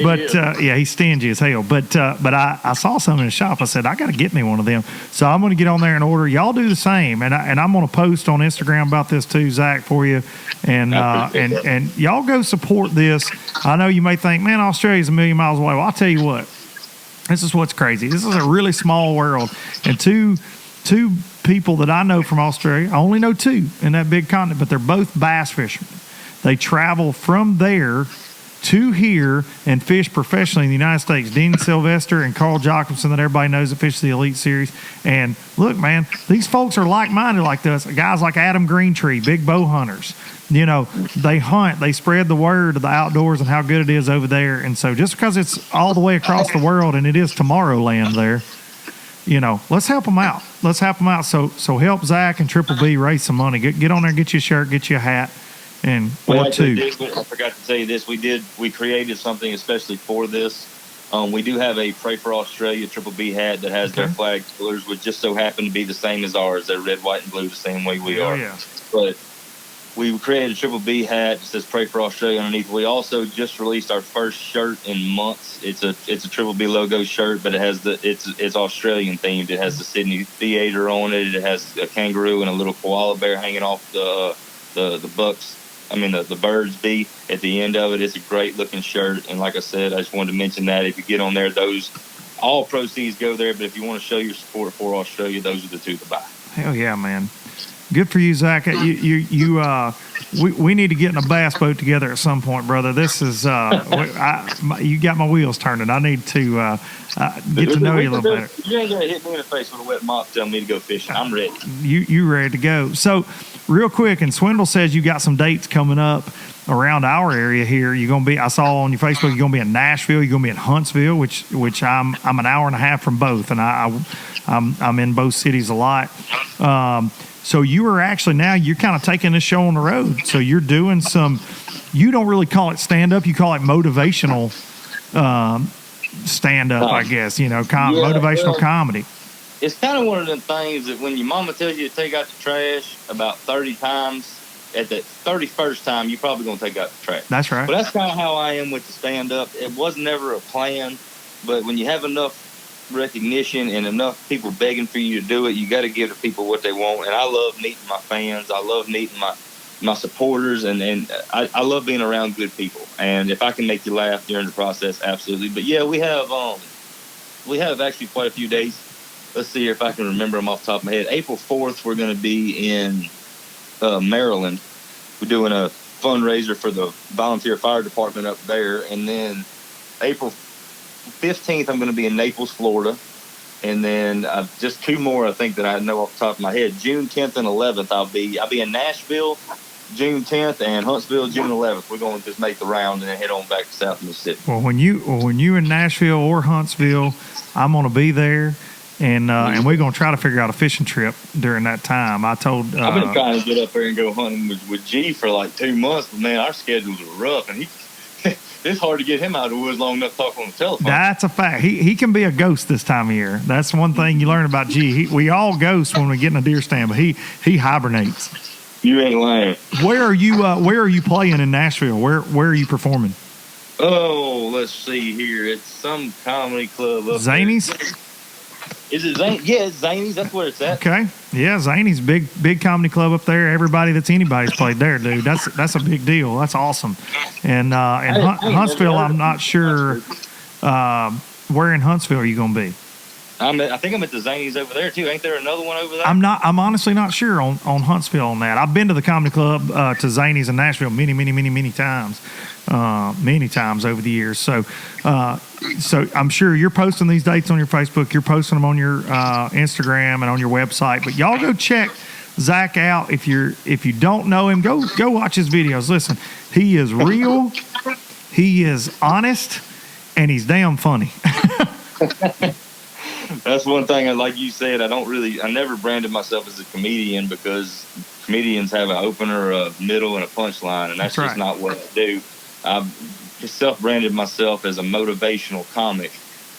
But he's stingy as hell. But I saw some in the shop. I said, I got to get me one of them. So I'm going to get on there and order. Y'all do the same. And I'm going to post on Instagram about this too, Zach, for you. And y'all go support this. I know you may think, man, Australia's a million miles away. Well, I'll tell you what. This is what's crazy. This is a really small world. And two people that I know from Australia, I only know 2 in that big continent, but they're both bass fishermen. They travel from there to here and fish professionally in the United States. Dean Sylvester and Carl Jacobson that everybody knows that fish the Elite Series. And look, man, these folks are like-minded like us. Guys like Adam Greentree, big bow hunters. You know, they hunt, they spread the word of the outdoors and how good it is over there. And so just because it's all the way across the world and it is Tomorrowland there, let's help them out. Let's help them out. So help Zach and Triple B raise some money. Get on there, get you a shirt, get you a hat, And We or actually two. did, I forgot to tell you this. We created something especially for this. We do have a Pray for Australia Triple B hat that has their flag colors, which just so happen to be the same as ours. They're red, white, and blue, the same way we are. Yeah. But we created a Triple B hat that says Pray for Australia underneath. We also just released our first shirt in months. It's a Triple B logo shirt, but it has it's Australian themed. It has the Sydney Theatre on it. It has a kangaroo and a little koala bear hanging off the bucks. I mean the bird's beak at the end of it. It's a great looking shirt, and like I said, I just wanted to mention that if you get on there, all proceeds go there. But if you want to show your support for Australia, those are the two to buy. Hell yeah, man. Good for you, Zach. We need to get in a bass boat together at some point, brother. This is you got my wheels turning. I need to get to know you a little better. You ain't gonna hit me in the face with a wet mop telling me to go fishing. I'm ready. You ready to go? So, real quick, and Swindle says you got some dates coming up around our area here. You're gonna be. I saw on your Facebook you're gonna be in Nashville. You're gonna be in Huntsville, which I'm an hour and a half from both, and I'm in both cities a lot. So you are actually now you're kind of taking this show on the road. So you're doing some. You don't really call it stand up. You call it motivational stand up, I guess. Motivational comedy. It's kind of one of them things that when your mama tells you to take out the trash about 30 times, at the 31st time, you're probably going to take out the trash. That's right. But that's kind of how I am with the stand up. It was never a plan, but when you have enough recognition and enough people begging for you to do it, you got to give the people what they want. And I love meeting my fans. I love meeting my supporters, and I love being around good people. And if I can make you laugh during the process, absolutely. But yeah, we have actually quite a few days. Let's see if I can remember them off the top of my head. April 4th, we're going to be in Maryland. We're doing a fundraiser for the volunteer fire department up there. And then April 15th, I'm going to be in Naples, Florida. And then just two more, I think, that I know off the top of my head. June 10th and 11th, I'll be in Nashville June 10th and Huntsville June 11th. We're going to just make the round and then head on back to South Mississippi. Well, when you in Nashville or Huntsville, I'm going to be there. And we're going to try to figure out a fishing trip during that time. I've been trying to get up there and go hunting with G for like 2 months, but man, our schedules are rough, and it's hard to get him out of the woods long enough to talk on the telephone. That's a fact. He can be a ghost this time of year. That's one thing you learn about G. We all ghost when we get in a deer stand, but he hibernates. You ain't lying. Where are you playing in Nashville? Where are you performing? Oh, let's see here. It's some comedy club up Zany's? there. Is it Zany? Yeah, it's Zany's. That's where it's at. Okay. Yeah, Zany's big comedy club up there. Everybody that's anybody's played there, dude. That's a big deal. That's awesome. And Huntsville, I'm not sure. Where in Huntsville are you going to be? I think I'm at the Zany's over there too. Ain't there another one over there? I'm honestly not sure on Huntsville on that. I've been to the comedy club to Zany's in Nashville many times. Many times over the years. So I'm sure you're posting these dates on your Facebook. You're posting them on your Instagram and on your website. But y'all go check Zach out. If you don't know him, go watch his videos. Listen, he is real, he is honest, and he's damn funny. That's one thing. Like you said, I never branded myself as a comedian because comedians have an opener, a middle, and a punchline, and that's just not what I do. I've self-branded myself as a motivational comic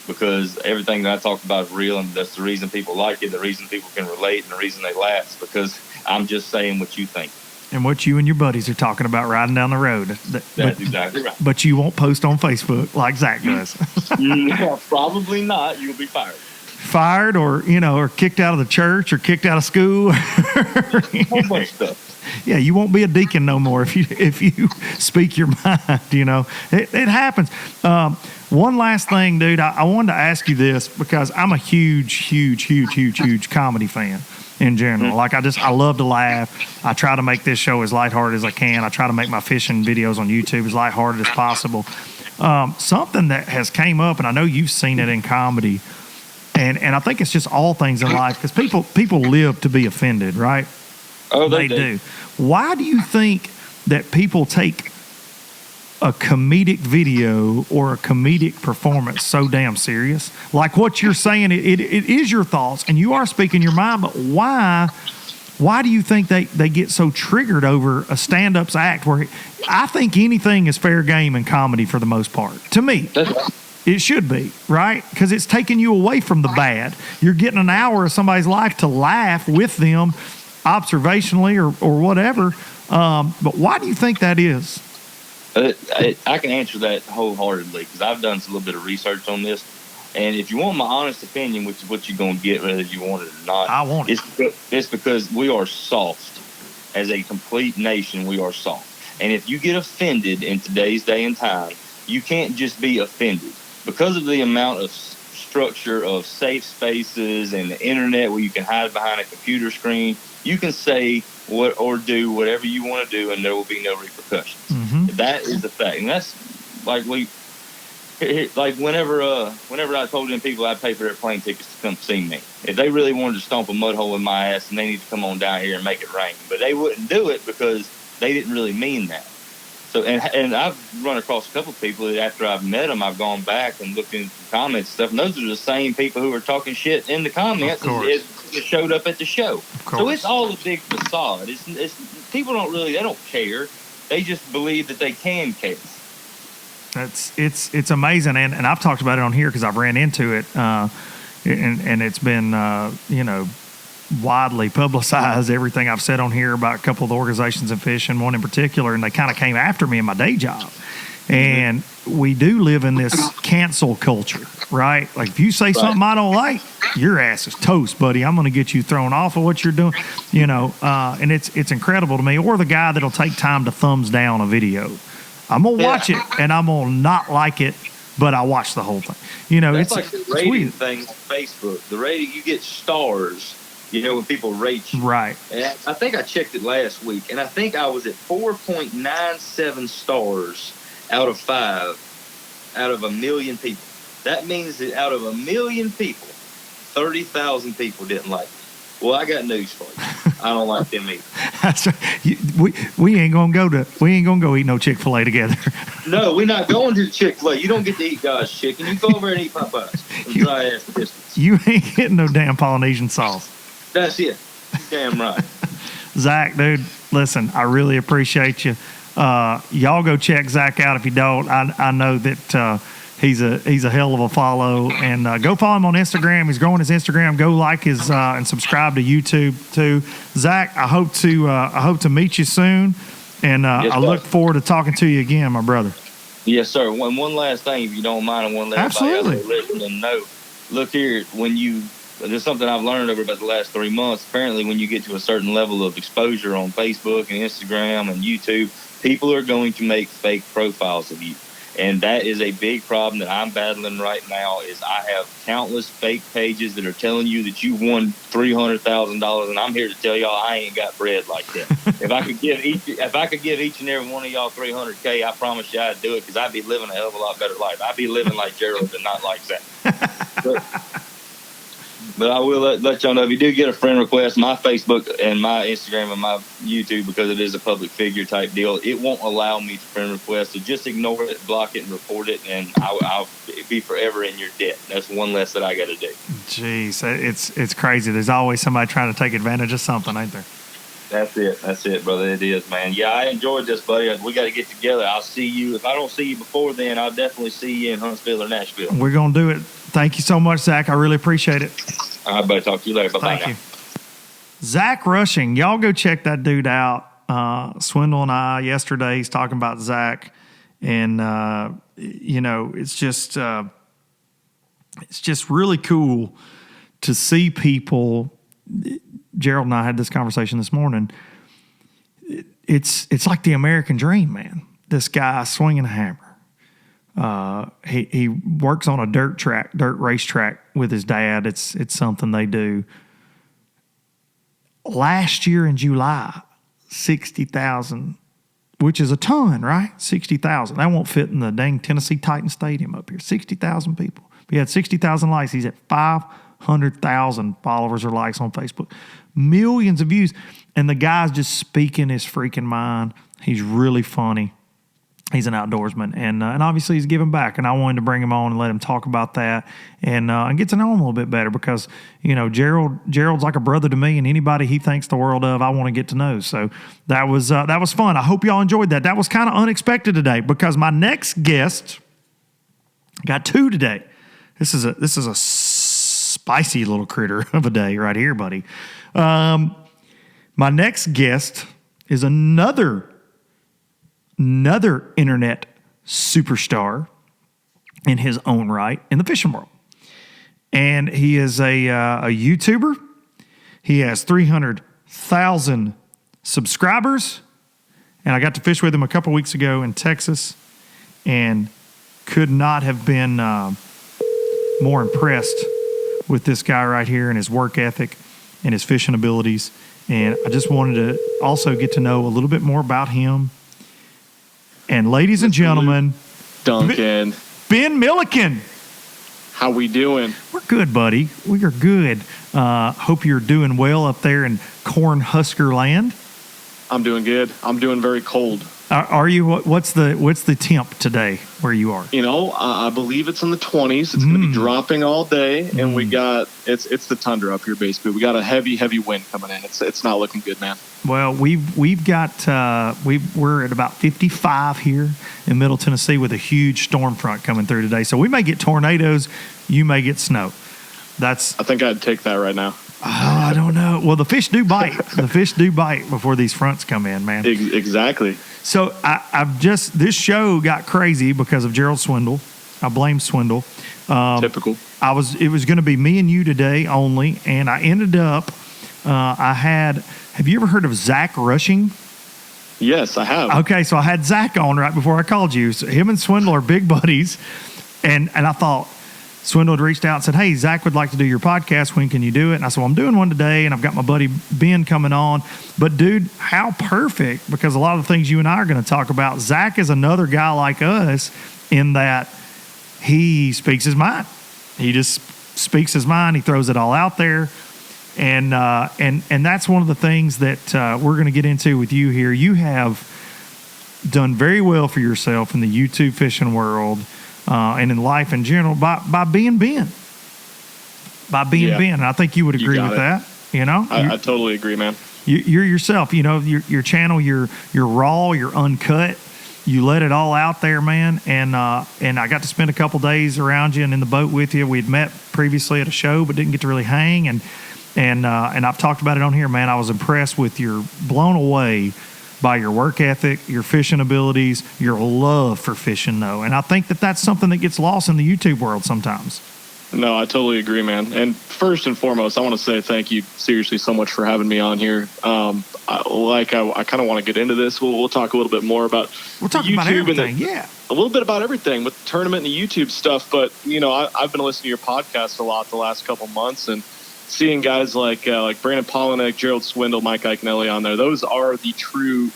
because everything that I talk about is real, and that's the reason people like it, the reason people can relate, and the reason they laugh is because I'm just saying what you think. And what you and your buddies are talking about riding down the road. That's exactly right. But you won't post on Facebook like Zach does. No, probably not. You'll be fired. Fired or kicked out of the church or kicked out of school. Whole bunch of stuff. Yeah, you won't be a deacon no more if you speak your mind. It happens. One last thing, dude. I wanted to ask you this because I'm a huge comedy fan in general. Like I love to laugh. I try to make this show as lighthearted as I can. I try to make my fishing videos on YouTube as lighthearted as possible. Something that has came up, and I know you've seen it in comedy, and I think it's just all things in life because people live to be offended, right? Oh, they do. Why do you think that people take a comedic video or a comedic performance so damn serious? Like what you're saying, it is your thoughts, and you are speaking your mind, but why Why do you think they get so triggered over a stand-up's act where I think anything is fair game in comedy for the most part? To me, it should be, right? Because it's taking you away from the bad. You're getting an hour of somebody's life to laugh with them observationally or whatever. But why do you think that is? I can answer that wholeheartedly because I've done a little bit of research on this. And if you want my honest opinion, which is what you're going to get whether you want it or not, I want it. It's because we are soft. As a complete nation, we are soft. And if you get offended in today's day and time, you can't just be offended. Because of the amount of structure of safe spaces and the internet where you can hide behind a computer screen, you can say what or do whatever you want to do and there will be no repercussions. Mm-hmm. That is the fact. And that's like whenever I told them people I'd pay for their plane tickets to come see me. If they really wanted to stomp a mud hole in my ass, then they need to come on down here and make it rain. But they wouldn't do it because they didn't really mean that. So, and I've run across a couple of people that after I've met them, I've gone back and looked into the comments and stuff, and those are the same people who are talking shit in the comments as showed up at the show. So it's all a big facade. It's people they don't care. They just believe that they can care. It's amazing, and I've talked about it on here because I've ran into it, and it's been widely publicized, everything I've said on here about a couple of the organizations in fishing, one in particular, and they kind of came after me in my day job. And we do live in this cancel culture, right? Like if you say something I don't like, your ass is toast, buddy. I'm going to get you thrown off of what you're doing, and it's incredible to me. Or the guy that'll take time to thumbs down a video. I'm going to watch it, and I'm going to not like it, but I watch the whole thing. That's like the rating thing on Facebook. The rating, you get stars, when people rate you. Right. And I think I checked it last week, and I think I was at 4.97 stars out of 5 out of 1 million people. That means that out of 1 million people, 30,000 people didn't like me. Well, I got news for you. I don't like them either. That's right. We ain't gonna go eat no Chick-fil-A together. No, we're not going to the Chick-fil-A. You don't get to eat God's chicken. You go over and eat Popeyes and dry ass biscuits. You ain't getting no damn Polynesian sauce. That's it. Damn right. Zach, dude, listen, I really appreciate you. Y'all go check Zach out if you don't. I know that he's a hell of a follow, and go follow him on Instagram. He's growing his Instagram. Go like his and subscribe to YouTube too. Zach, I hope to meet you soon, and I look forward to talking to you again, my brother. Yes, sir. One last thing, if you don't mind, I want to let everybody listening know. Look here, there's something I've learned over about the last 3 months. Apparently, when you get to a certain level of exposure on Facebook and Instagram and YouTube, people are going to make fake profiles of you. And that is a big problem that I'm battling right now. Is I have countless fake pages that are telling you that you won $300,000, and I'm here to tell y'all I ain't got bread like that. If I could give each and every one of y'all $300K, I promise you I'd do it because I'd be living a hell of a lot better life. I'd be living like Gerald and not like that. But I will let y'all know, if you do get a friend request, my Facebook and my Instagram and my YouTube, because it is a public figure type deal, it won't allow me to friend request. So just ignore it, block it, and report it, and I'll be forever in your debt. That's one less that I got to do. Jeez, it's crazy. There's always somebody trying to take advantage of something, ain't there? That's it, brother. It is, man. Yeah, I enjoyed this, buddy. We got to get together. I'll see you. If I don't see you before then, I'll definitely see you in Huntsville or Nashville. We're going to do it. Thank you so much, Zach. I really appreciate it. All right, buddy. Talk to you later. Bye-bye. Thank you. Zach Rushing. Y'all go check that dude out. Swindle and I, yesterday, he's talking about Zach. And, it's just really cool to see people. Gerald and I had this conversation this morning. It's like the American dream, man. This guy swinging a hammer. He works on a dirt racetrack with his dad. It's something they do. Last year in July, 60,000, which is a ton, right? 60,000. That won't fit in the dang Tennessee Titans Stadium up here. 60,000 people. He had 60,000 likes. He's at 500,000 followers or likes on Facebook. Millions of views. And the guy's just speaking his freaking mind. He's really funny. He's an outdoorsman, and obviously he's giving back. And I wanted to bring him on and let him talk about that and get to know him a little bit better because, Gerald's like a brother to me, and anybody he thinks the world of, I want to get to know. So that was fun. I hope y'all enjoyed that. That was kind of unexpected today because my next guest, got two today. This is a spicy little critter of a day right here, buddy. My next guest is another internet superstar in his own right in the fishing world. And he is a YouTuber. He has 300,000 subscribers. And I got to fish with him a couple weeks ago in Texas and could not have been more impressed with this guy right here and his work ethic and his fishing abilities. And I just wanted to also get to know a little bit more about him. And ladies and gentlemen, Duncan, Ben Milliken. how we doing? We're good, buddy. We are good. Hope you're doing well up there in Cornhusker land. I'm doing good. I'm doing very cold. Are you? What's the temp today where you are? I believe it's in the 20s. It's going to be dropping all day, and we got it's the tundra up here basically. We got a heavy wind coming in. It's not looking good, man. Well, we're at about 55 here in Middle Tennessee with a huge storm front coming through today. So we may get tornadoes. You may get snow. I think I'd take that right now. I don't know. Well, the fish do bite. The fish do bite before these fronts come in, man. Exactly. So this show got crazy because of Gerald Swindle. I blame Swindle. Typical. It was going to be me and you today only, and I ended up. Have you ever heard of Zach Rushing? Yes, I have. Okay, so I had Zach on right before I called you. So him and Swindle are big buddies, and I thought Swindle had reached out and said, "Hey, Zach would like to do your podcast. When can you do it?" And I said, "Well, I'm doing one today, and I've got my buddy Ben coming on." But dude, how perfect, because a lot of the things you and I are going to talk about, Zach is another guy like us in that he speaks his mind. He just speaks his mind. He throws it all out there. And that's one of the things that we're going to get into with you here. You have done very well for yourself in the YouTube fishing world and in life in general by being Ben. Ben. And I think you would agree with that. I totally agree, man. You're yourself. Your channel. You're raw. You're uncut. You let it all out there, man. And I got to spend a couple days around you and in the boat with you. We'd met previously at a show, but didn't get to really hang. And I've talked about it on here, man. I was impressed with blown away by your work ethic, your fishing abilities, your love for fishing, though. And I think that's something that gets lost in the YouTube world sometimes. No, I totally agree, man. And first and foremost, I want to say thank you seriously so much for having me on here. I kind of want to get into this. We'll talk a little bit more about YouTube about everything, a little bit about everything with the tournament and the YouTube stuff. But, I've been listening to your podcast a lot the last couple months, and seeing guys like Brandon Polinick, Gerald Swindle, Mike Iaconelli on there, those are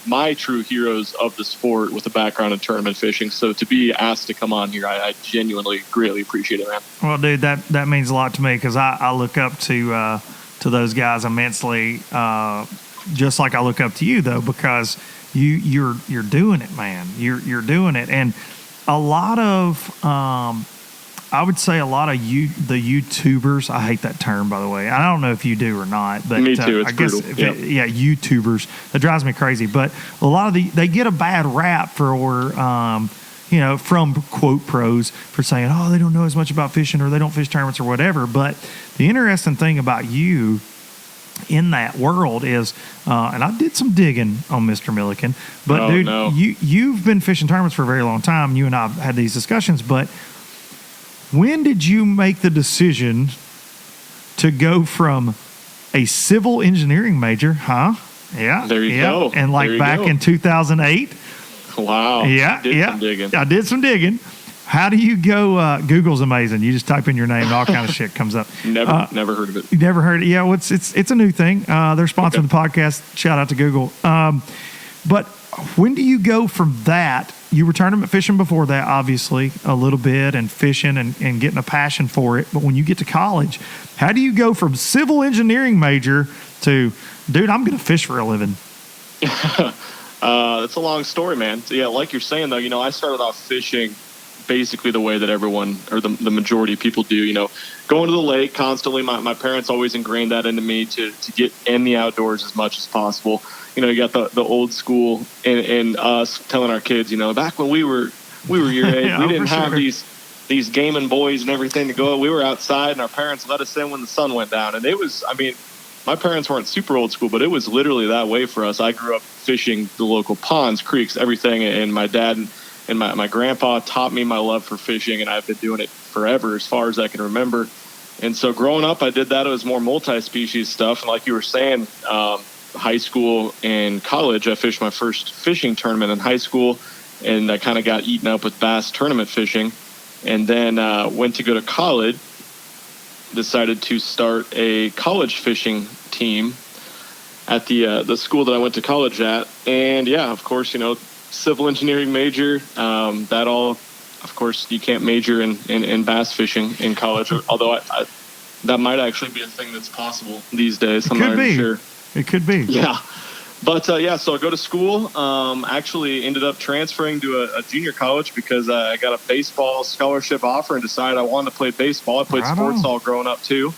my true heroes of the sport with a background in tournament fishing. So to be asked to come on here, I genuinely greatly appreciate it, man. Well, dude, that means a lot to me because I look up to those guys immensely, just like I look up to you, though, because you're doing it, man. You're doing it, and a lot of. I would say a lot of the YouTubers. I hate that term, by the way. I don't know if you do or not, but me too. It's I guess brutal. YouTubers. That drives me crazy. But a lot of they get a bad rap for from quote pros for saying, oh, they don't know as much about fishing or they don't fish tournaments or whatever. But the interesting thing about you in that world is, and I did some digging on Mr. Milliken, but you've been fishing tournaments for a very long time. You and I have had these discussions, but when did you make the decision to go from a civil engineering major, huh? Yeah. There you go. And back in 2008. Wow. Yeah. Some digging. I did some digging. How do you go? Google's amazing. You just type in your name and all kind of shit comes up. Never heard of it. You never heard it? Yeah. Well, it's a new thing. They're sponsoring the podcast. Shout out to Google. But when do you go from that? You were tournament fishing before that, obviously, a little bit, and fishing and getting a passion for it. But when you get to college, how do you go from civil engineering major to, dude, I'm going to fish for a living? It's a long story, man. So, yeah, like you're saying, though, I started off fishing basically the way that everyone, or the majority of people do, going to the lake constantly. My parents always ingrained that into me to get in the outdoors as much as possible. You got the old school and us telling our kids, back when we were your age, Yeah, we didn't have sure. these Game and Boys and everything to go. We were outside, and our parents let us in when the sun went down. And it was, my parents weren't super old school, but it was literally that way for us. I grew up fishing the local ponds, creeks, everything, and my dad and my grandpa taught me my love for fishing, and I've been doing it forever, as far as I can remember. And so growing up, I did that. It was more multi-species stuff. And like you were saying, high school and college, I fished my first fishing tournament in high school, and I kind of got eaten up with bass tournament fishing. And then went to go to college, decided to start a college fishing team at the school that I went to college at. And yeah, of course, civil engineering major, that all, of course, you can't major in bass fishing in college, although that might actually be a thing that's possible these days. I'm not even sure. It could be. Yeah. But so I go to school, actually ended up transferring to a junior college because I got a baseball scholarship offer and decided I wanted to play baseball. I played sports all growing up too.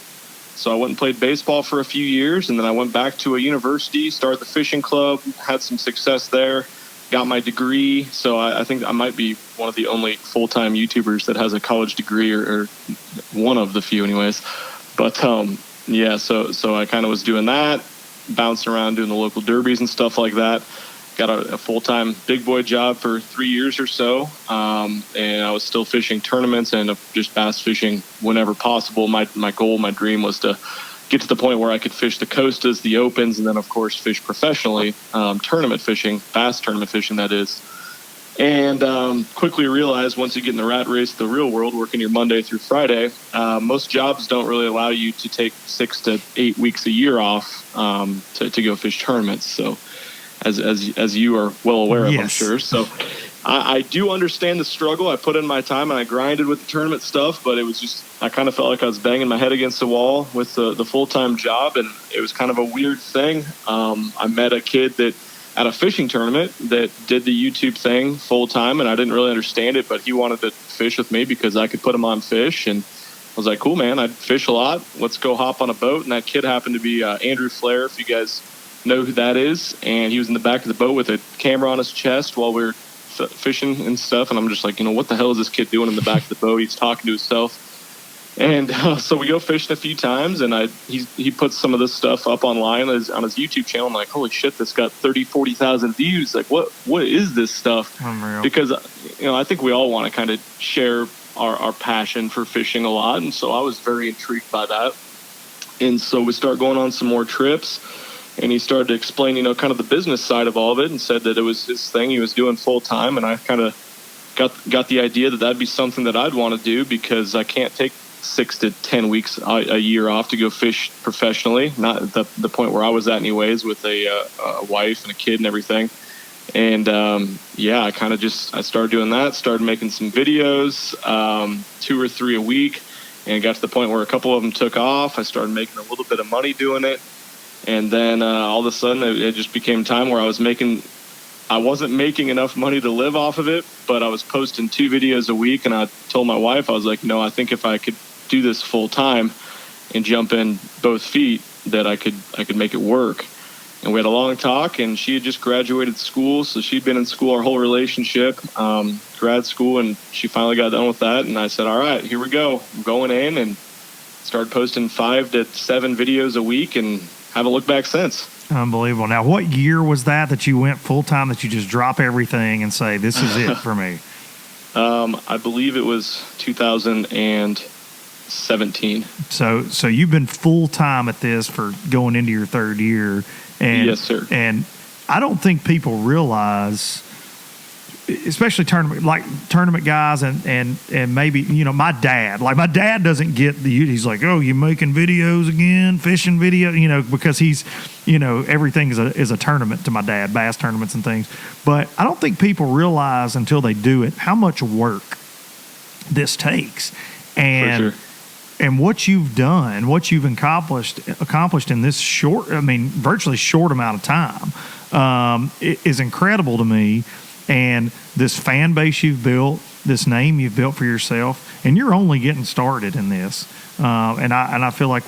So I went and played baseball for a few years, and then I went back to a university, started the fishing club, had some success there, got my degree. So I think I might be one of the only full-time YouTubers that has a college degree, or one of the few anyways. But yeah, so I kind of was doing that, bouncing around doing the local derbies and stuff like that. Got a full-time big boy job for 3 years or so, and I was still fishing tournaments and just bass fishing whenever possible. My goal, my dream was to get to the point where I could fish the Costas, the Opens, and then, of course, fish professionally, tournament fishing, bass tournament fishing, that is. And quickly realized once you get in the rat race, the real world, working your Monday through Friday, most jobs don't really allow you to take 6 to 8 weeks a year off to go fish tournaments. So as you are well aware of, yes. I'm sure. So I do understand the struggle. I put in my time and I grinded with the tournament stuff, but it was just, I kind of felt like I was banging my head against the wall with the full-time job, and it was kind of a weird thing. I met a kid that at a fishing tournament that did the YouTube thing full-time, and I didn't really understand it, but he wanted to fish with me because I could put him on fish, and I was like, cool, man, I fish a lot. Let's go hop on a boat. And that kid happened to be Andrew Flair, if you guys know who that is, and he was in the back of the boat with a camera on his chest while we were fishing and stuff, and I'm just like, what the hell is this kid doing in the back of the boat? He's talking to himself. And so we go fishing a few times, and he puts some of this stuff up online on his YouTube channel. I'm like, holy shit, this got 40,000 views. Like, what is this stuff? Unreal. Because I think we all want to kind of share our passion for fishing a lot, and so I was very intrigued by that. And so we start going on some more trips, and he started to explain, kind of the business side of all of it, and said that it was his thing he was doing full time, and I kind of got the idea that that'd be something that I'd want to do, because I can't take 6 to 10 weeks a year off to go fish professionally, not at the point where I was at anyways, with a wife and a kid and everything. And I kind of I started doing that, started making some videos, 2 or 3 a week, and got to the point where a couple of them took off. I started making a little bit of money doing it, and then all of a sudden it just became time where I wasn't making enough money to live off of it, but I was posting 2 videos a week, and I told my wife, I was like, I think if I could do this full time and jump in both feet, that I could make it work. And we had a long talk, and she had just graduated school, so she'd been in school our whole relationship, grad school, and she finally got done with that. And I said, all right, here we go. I'm going in, and started posting 5 to 7 videos a week, and haven't looked back since. Unbelievable. Now, what year was that you went full time, that you just drop everything and say, this is it for me? I believe it was 2017. So you've been full time at this for going into your 3rd year. And, yes, sir. And I don't think people realize, especially tournament guys and maybe, my dad doesn't get he's like, oh, you making videos again, fishing video, because he's, everything is a tournament to my dad, bass tournaments and things. But I don't think people realize until they do it how much work this takes. And, for sure. And what you've done, what you've accomplished in this virtually short amount of time, is incredible to me. And this fan base you've built, this name you've built for yourself, and you're only getting started in this. And I feel like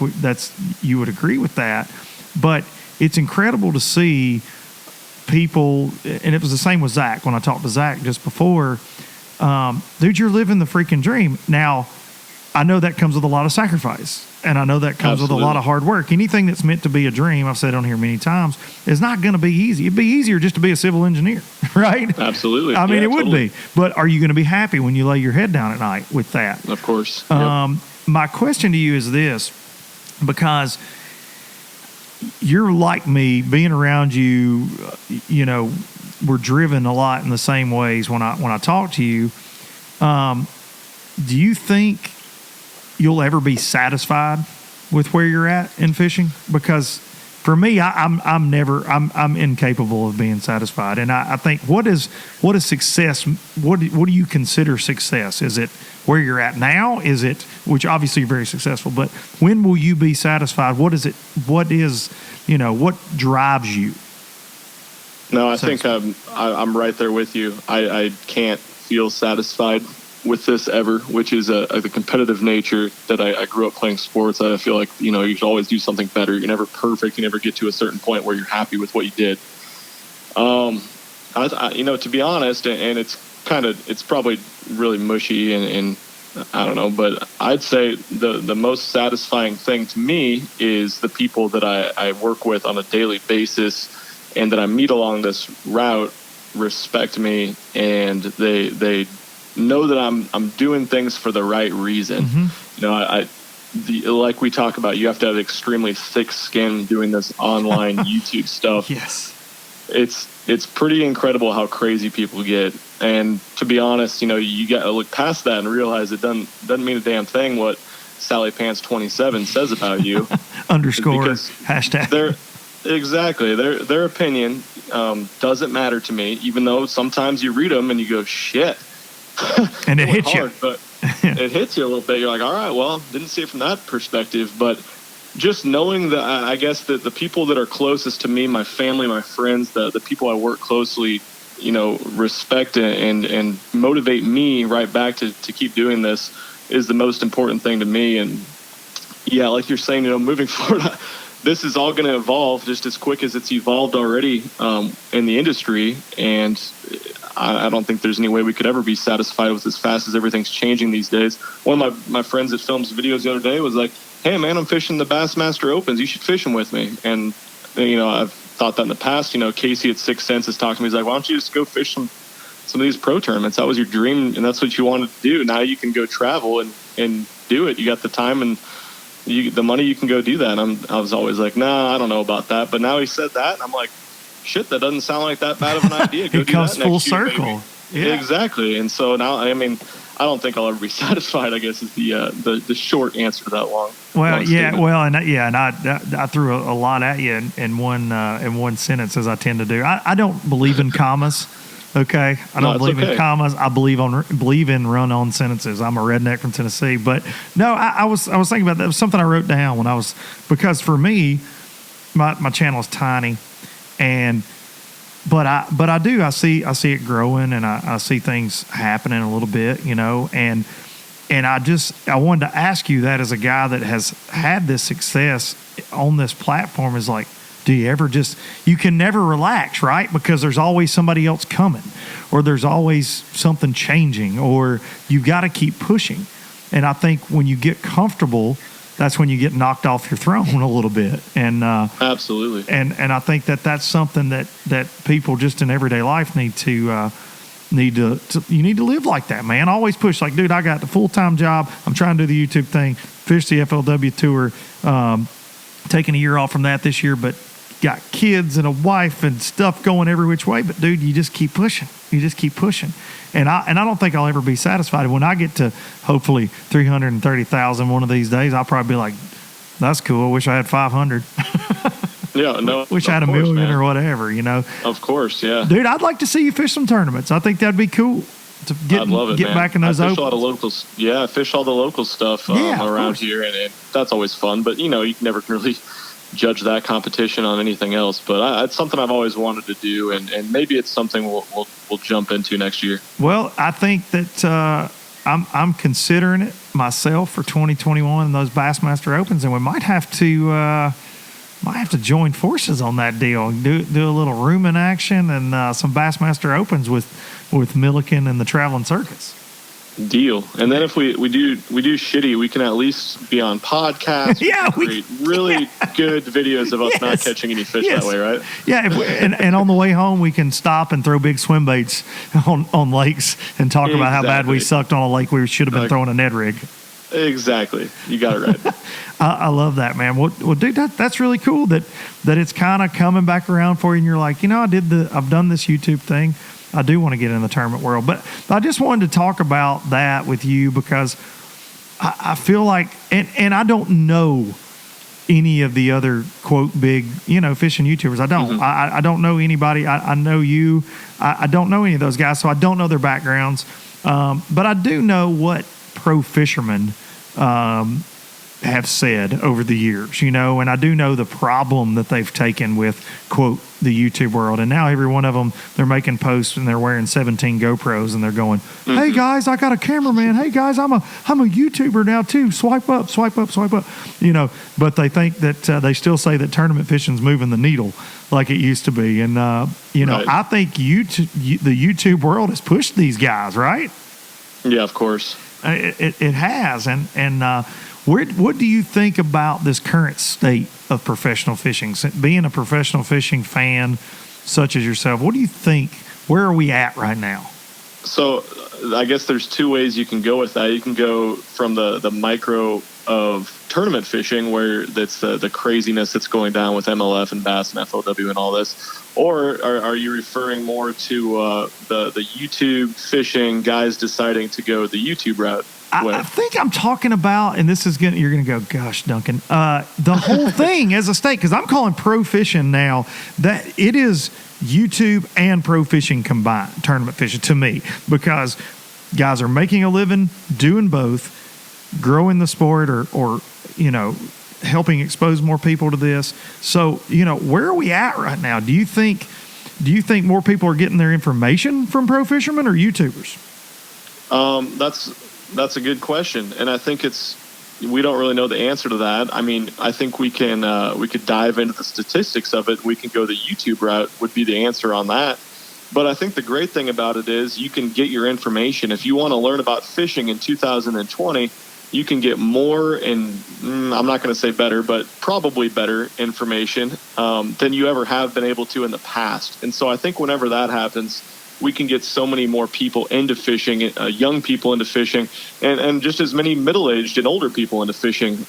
you would agree with that. But it's incredible to see people, and it was the same with Zach when I talked to Zach just before. Dude, you're living the freaking dream. Now, I know that comes with a lot of sacrifice, and I know that comes with a lot of hard work. Anything that's meant to be a dream, I've said on here many times, is not going to be easy. It'd be easier just to be a civil engineer, right? Absolutely. I mean, it would be. But are you going to be happy when you lay your head down at night with that? Of course. My question to you is this, because you're like me, being around you, we're driven a lot in the same ways when I talk to you. Do you think you'll ever be satisfied with where you're at in fishing? Because for me, I'm incapable of being satisfied. And I think what is success? What do you consider success? Is it where you're at now? Is it, which obviously you're very successful, but when will you be satisfied? What drives you? No, I think I'm right there with you. I can't feel satisfied with this ever, which is the competitive nature that I grew up playing sports. I feel like, you should always do something better. You're never perfect. You never get to a certain point where you're happy with what you did. To be honest, and it's probably really mushy and I don't know, but I'd say the most satisfying thing to me is the people that I work with on a daily basis and that I meet along this route respect me, and they know that I'm doing things for the right reason. Mm-hmm. Like we talk about, you have to have extremely thick skin doing this online YouTube stuff. Yes. It's pretty incredible how crazy people get. And to be honest, you got to look past that and realize it doesn't mean a damn thing what Sally Pants 27 says about you. Underscore hashtag. Their opinion doesn't matter to me, even though sometimes you read them and you go, shit. And it hits hard, you. But it hits you a little bit. You're like, all right, well, didn't see it from that perspective. But just knowing that, I guess that the people that are closest to me, my family, my friends, the people I work closely, respect and motivate me right back to keep doing this is the most important thing to me. And yeah, like you're saying, moving forward, this is all going to evolve just as quick as it's evolved already in the industry. And I don't think there's any way we could ever be satisfied with as fast as everything's changing these days. One of my friends that films videos the other day was like, hey, man, I'm fishing the Bassmaster Opens. You should fish them with me. And, I've thought that in the past. Casey at 6 Cents has talked to me. He's like, why don't you just go fish some of these pro tournaments? That was your dream, and that's what you wanted to do. Now you can go travel and do it. You got the time and the money, you can go do that. And I was always like, nah, I don't know about that. But now he said that, and I'm like, shit, that doesn't sound like that bad of an idea. Go it comes full circle. Yeah. Exactly. And so now, I don't think I'll ever be satisfied, I guess, is the short answer to that long. Well, yeah, statement. well, and I threw a lot at you in one sentence, as I tend to do. I don't believe in commas. Okay, I don't believe in commas. I believe in run-on sentences. I'm a redneck from Tennessee, but no, I was thinking about that. It was something I wrote down because for me, my channel is tiny, but I see it growing, and I see things happening a little bit, and I wanted to ask you that as a guy that has had this success on this platform, is like, do you ever you can never relax, right? Because there's always somebody else coming, or there's always something changing, or you've got to keep pushing. And I think when you get comfortable, that's when you get knocked off your throne a little bit. And absolutely. And I think that's something that people just in everyday life need to live like that, man. Always push. Like, dude, I got the full-time job. I'm trying to do the YouTube thing, fish the FLW tour, taking a year off from that this year, but got kids and a wife and stuff going every which way. But dude, you just keep pushing. And I don't think I'll ever be satisfied. When I get to hopefully 330,000 one of these days, I'll probably be like, that's cool. I wish I had 500. Yeah, no. Wish I had 1 million, man, or whatever, Of course, yeah. Dude, I'd like to see you fish some tournaments. I think that'd be cool. I'd love it, get man. back in those I fish opens. a lot of locals. Yeah, I fish all the local stuff around here, and that's always fun. But you can never really judge that competition on anything else. But it's something I've always wanted to do, and maybe it's something we'll jump into next year. Well, I think that I'm considering it myself for 2021 in those Bassmaster Opens, and we might have to join forces on that deal. Do a little rooming action and some Bassmaster Opens with Milliken and the Traveling Circus. Deal. And then if we do shitty, we can at least be on podcasts. Yeah, create really good videos of us not catching any fish that way, right? Yeah, and on the way home we can stop and throw big swim baits on lakes and talk about how bad we sucked on a lake we should have been throwing a Ned rig. Exactly. You got it right. I love that, man. Well, dude, that's really cool that it's kind of coming back around for you, and you're like, I've done this YouTube thing. I do want to get in the tournament world, but I just wanted to talk about that with you because I feel like, and I don't know any of the other quote big, fishing YouTubers. I don't. Mm-hmm. I don't know anybody. I know you. I don't know any of those guys, so I don't know their backgrounds. But I do know what pro fishermen have said over the years, and I do know the problem that they've taken with, quote, the YouTube world. And now every one of them, they're making posts and they're wearing 17 GoPros and they're going, hey guys, I got a cameraman. Hey guys, I'm a YouTuber now too. Swipe up, swipe up, swipe up. But they think that they still say that tournament fishing's moving the needle like it used to be. And, right. I think the YouTube world has pushed these guys, right? Yeah, of course. It has. And what do you think about this current state of professional fishing? Being a professional fishing fan such as yourself, what do you think? Where are we at right now? So I guess there's two ways you can go with that. You can go from the micro of tournament fishing, where that's the craziness that's going down with MLF and Bass and FLW and all this. Or are you referring more to the YouTube fishing guys deciding to go the YouTube route? I think I'm talking about, and this is you're going to go, gosh, Duncan, the whole thing as a state, because I'm calling pro fishing now that it is YouTube and pro fishing combined, tournament fishing to me, because guys are making a living doing both, growing the sport or helping expose more people to this. So, where are we at right now? Do you think more people are getting their information from pro fishermen or YouTubers? That's a good question, and I think we don't really know the answer to that. I mean, I think we could dive into the statistics of it. We can go the YouTube route would be the answer on that. But I think the great thing about it is you can get your information. If you want to learn about fishing in 2020, you can get more and I'm not going to say better, but probably better information than you ever have been able to in the past. And so I think whenever that happens, we can get so many more people into fishing, young people into fishing, and just as many middle-aged and older people into fishing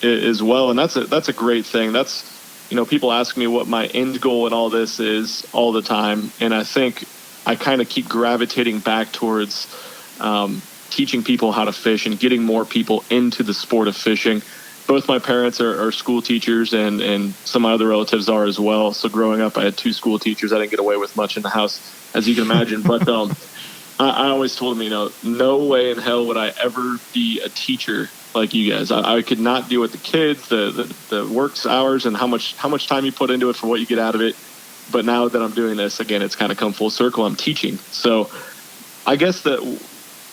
as well. And that's a great thing. That's, people ask me what my end goal in all this is all the time. And I think I kind of keep gravitating back towards teaching people how to fish and getting more people into the sport of fishing. Both my parents are school teachers, and some of my other relatives are as well. So growing up, I had 2 school teachers. I didn't get away with much in the house, as you can imagine. But I always told them, no way in hell would I ever be a teacher like you guys. I could not deal with the kids, the work hours, and how much time you put into it for what you get out of it. But now that I'm doing this, again, it's kind of come full circle. I'm teaching. So I guess that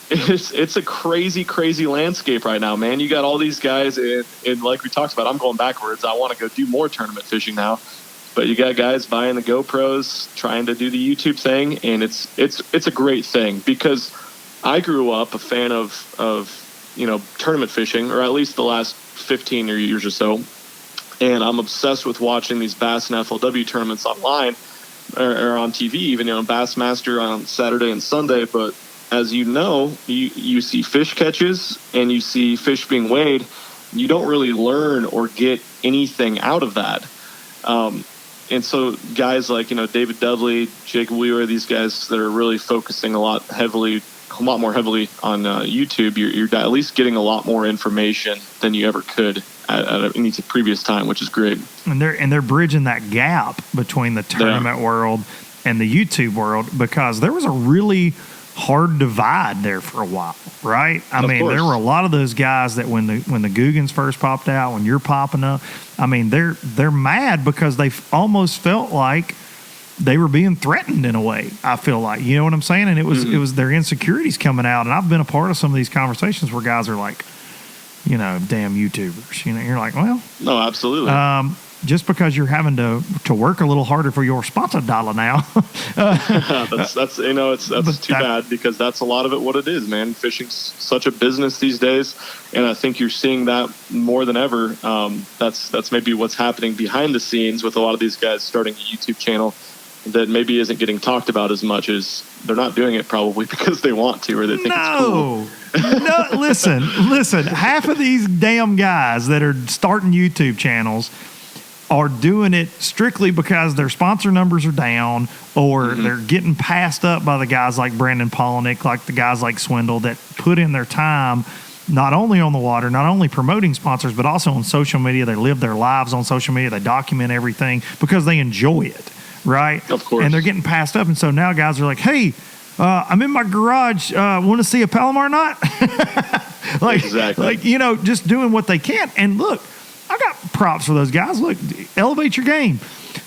it's a crazy, crazy landscape right now, man. You got all these guys, and like we talked about, I'm going backwards. I want to go do more tournament fishing now. But you got guys buying the GoPros, trying to do the YouTube thing, and it's a great thing, because I grew up a fan of tournament fishing, or at least the last 15 years or so, and I'm obsessed with watching these Bass and FLW tournaments online or on TV, even Bassmaster on Saturday and Sunday. But as you know, you see fish catches and you see fish being weighed. You don't really learn or get anything out of that. And so guys like, David Dudley, Jacob Wheeler, these guys that are really focusing a lot more heavily on YouTube, you're at least getting a lot more information than you ever could at any previous time, which is great. And they're bridging that gap between the tournament world and the YouTube world, because there was a really hard divide there for a while, right? I mean, course. there were a lot of those guys that when the Googans first popped out, when you're popping up, I mean, they're mad because they almost felt like they were being threatened in a way. I feel like, you know what I'm saying? And it was their insecurities coming out. And I've been a part of some of these conversations where guys are like, you know, damn YouTubers. You know, you're like, well, no, absolutely. Just because you're having to work a little harder for your sponsor dollar now. that's you know, that's too bad, because that's a lot of it what it is, man. Fishing's such a business these days, and I think you're seeing that more than ever. That's maybe what's happening behind the scenes with a lot of these guys starting a YouTube channel that maybe isn't getting talked about as much. As they're not doing it probably because they want to, or they think it's cool. No, listen. Half of these damn guys that are starting YouTube channels are doing it strictly because their sponsor numbers are down, or they're getting passed up by the guys like Brandon Polnick, like the guys like Swindle, that put in their time not only on the water, not only promoting sponsors, but also on social media. They live their lives on social media. They document everything because they enjoy it, right? Of course. And they're getting passed up. And so now guys are like, hey, I'm in my garage. Want to see a Palomar knot? Exactly. Like, you know, just doing what they can. And look, I got props for those guys. Look, elevate your game.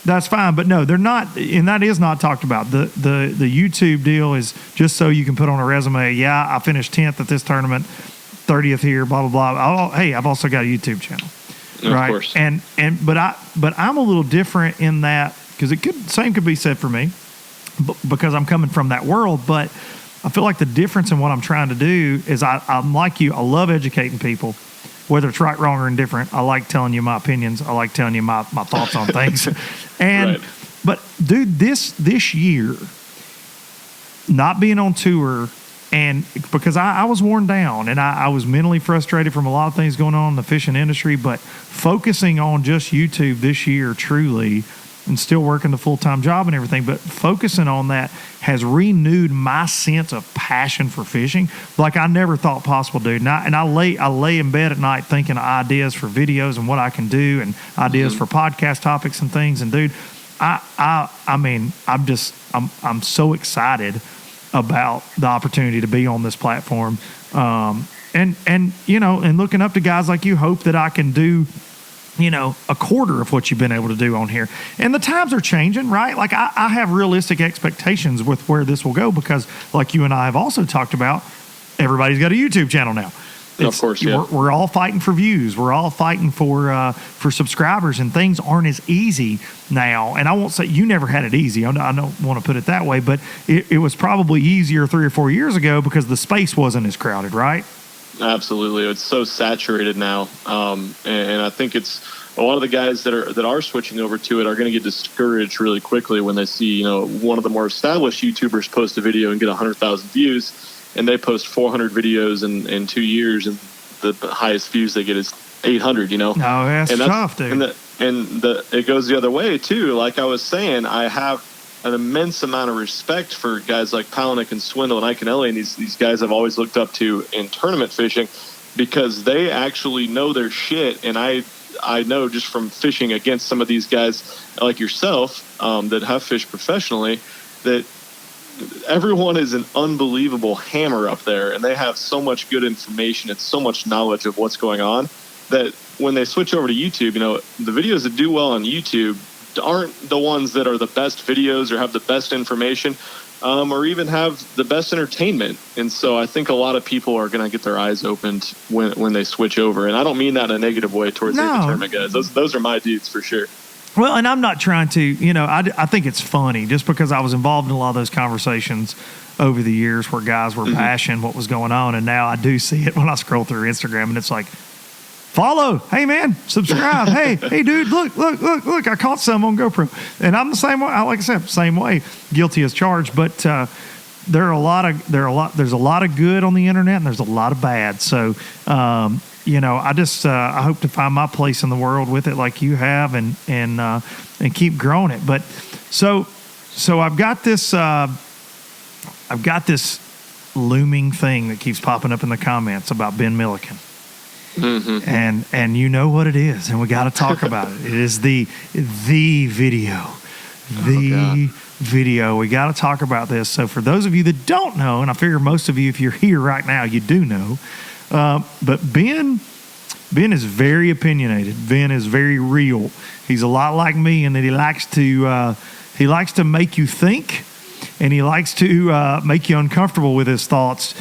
That's fine. But no, they're not, and that is not talked about. The YouTube deal is just so you can put on a resume, yeah, I finished 10th at this tournament, 30th here, blah, blah, blah. Hey, I've also got a YouTube channel. Right. Of course. But I'm a little different in that, because same could be said for me, because I'm coming from that world. But I feel like the difference in what I'm trying to do is I'm like you. I love educating people, whether it's right, wrong, or indifferent. I like telling you my opinions. I like telling you my thoughts on things. And right. But dude, this year, not being on tour, and because I was worn down and I was mentally frustrated from a lot of things going on in the fishing industry, but focusing on just YouTube this year, truly, and still working the full-time job and everything, but focusing on that has renewed my sense of passion for fishing like I never thought possible, dude. And I lay in bed at night thinking of ideas for videos and what I can do, and ideas for podcast topics and things. And dude, I mean, I'm so excited about the opportunity to be on this platform, and you know, and looking up to guys like you, hope that I can do, you know, a quarter of what you've been able to do on here. And the times are changing, right? Like I have realistic expectations with where this will go, because like you and I have also talked about, everybody's got a YouTube channel now. Of course, yeah. We're all fighting for views. We're all fighting for subscribers, and things aren't as easy now. And I won't say you never had it easy. I don't want to put it that way, but it was probably easier 3 or 4 years ago because the space wasn't as crowded, right? Absolutely. It's so saturated now. And I think it's a lot of the guys that are switching over to it are going to get discouraged really quickly when they see, you know, one of the more established YouTubers post a video and get 100,000 views, and they post 400 videos in 2 years, and the highest views they get is 800, you know? No, that's tough, dude. And it goes the other way too. Like I was saying, I have an immense amount of respect for guys like Palnick and Swindle and Iaconelli, and these guys I've always looked up to in tournament fishing, because they actually know their shit. And I know just from fishing against some of these guys like yourself that have fished professionally, that everyone is an unbelievable hammer up there, and they have so much good information and so much knowledge of what's going on that when they switch over to YouTube, you know, the videos that do well on YouTube aren't the ones that are the best videos or have the best information, or even have the best entertainment. And so I think a lot of people are going to get their eyes opened when they switch over. And I don't mean that in a negative way towards the tournament guys. Those are my dudes for sure. Well, and I'm not trying to, you know, I think it's funny just because I was involved in a lot of those conversations over the years where guys were bashing what was going on. And now I do see it when I scroll through Instagram, and it's like, follow, hey man, subscribe, hey dude, look, I caught some on GoPro. And I'm the same way, like I said, same way, guilty as charged. But there's a lot of good on the internet, and there's a lot of bad. So you know, I hope to find my place in the world with it like you have, and keep growing it. But so I've got this looming thing that keeps popping up in the comments about Ben Milliken. And you know what it is, and we got to talk about it. It is the video video. We got to talk about this. So for those of you that don't know, and I figure most of you, if you're here right now, you do know, but Ben is very opinionated. Ben is very real. He's a lot like me in that he likes to make you think, and he likes to make you uncomfortable with his thoughts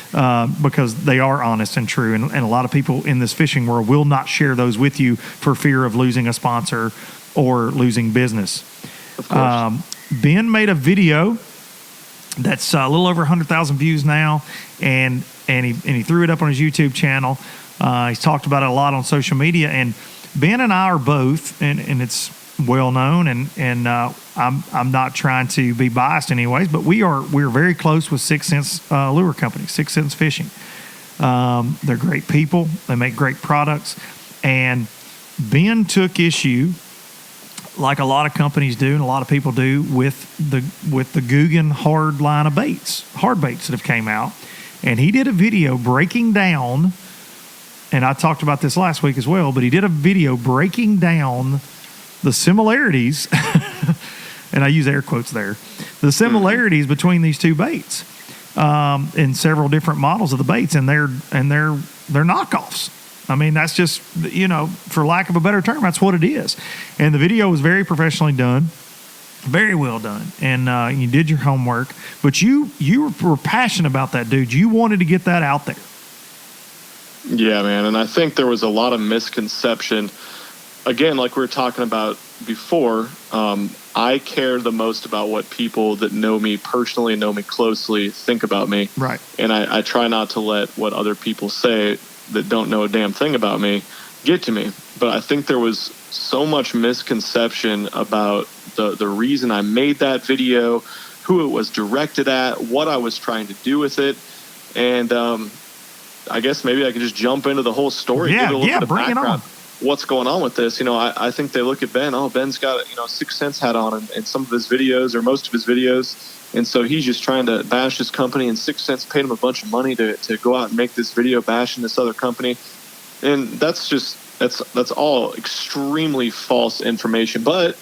because they are honest and true. And a lot of people in this fishing world will not share those with you for fear of losing a sponsor or losing business. Of course. Ben made a video that's a little over 100,000 views now, and he threw it up on his YouTube channel. He's talked about it a lot on social media, and Ben and I are both, and it's well known, and I'm not trying to be biased anyways, but we're very close with 6 Sense Lure Company, 6 Sense Fishing. They're great people. They make great products, and Ben took issue, like a lot of companies do and a lot of people do, with the Guggen hard line of baits, hard baits that have came out, and he did a video breaking down. And I talked about this last week as well, but he did a video breaking down the similarities, and I use air quotes there, the similarities between these two baits in several different models of the baits, and they're knockoffs. I mean, that's just, for lack of a better term, that's what it is. And the video was very professionally done, very well done, and you did your homework. But you were passionate about that, dude. You wanted to get that out there. Yeah, man. And I think there was a lot of misconception. Again, like we were talking about before, I care the most about what people that know me personally, know me closely, think about me. Right. And I try not to let what other people say that don't know a damn thing about me get to me. But I think there was so much misconception about the reason I made that video, who it was directed at, what I was trying to do with it. And I guess maybe I could just jump into the whole story. Yeah, give it a little bit of bring background. it on. What's going on with this? I think they look at Ben. Oh, Ben's got a 6 Sense hat on in some of his videos or most of his videos, and so he's just trying to bash his company. And 6 Sense paid him a bunch of money to go out and make this video bashing this other company, and that's all extremely false information. But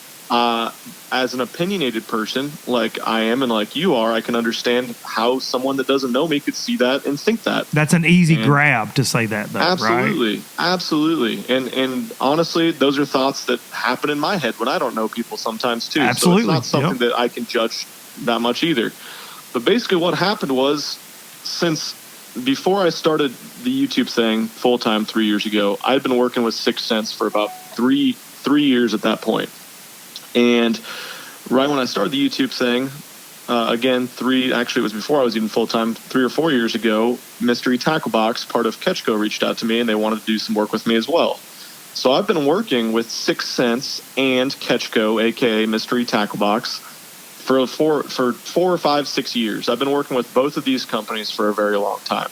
as an opinionated person like I am and like you are, I can understand how someone that doesn't know me could see that and think that. That's an easy grab to say that, though, absolutely, right? Absolutely. And honestly, those are thoughts that happen in my head when I don't know people sometimes too. Absolutely. So it's not something that I can judge that much either. But basically what happened was, since before I started the YouTube thing full-time 3 years ago, I'd been working with 6 Sense for about three years at that point. And right when I started the YouTube thing, again, it was before I was even full-time, 3 or 4 years ago, Mystery Tackle Box, part of Ketchco, reached out to me, and they wanted to do some work with me as well. So I've been working with 6 Sense and Ketchco, a.k.a. Mystery Tackle Box, for 4 or 5, 6 years. I've been working with both of these companies for a very long time.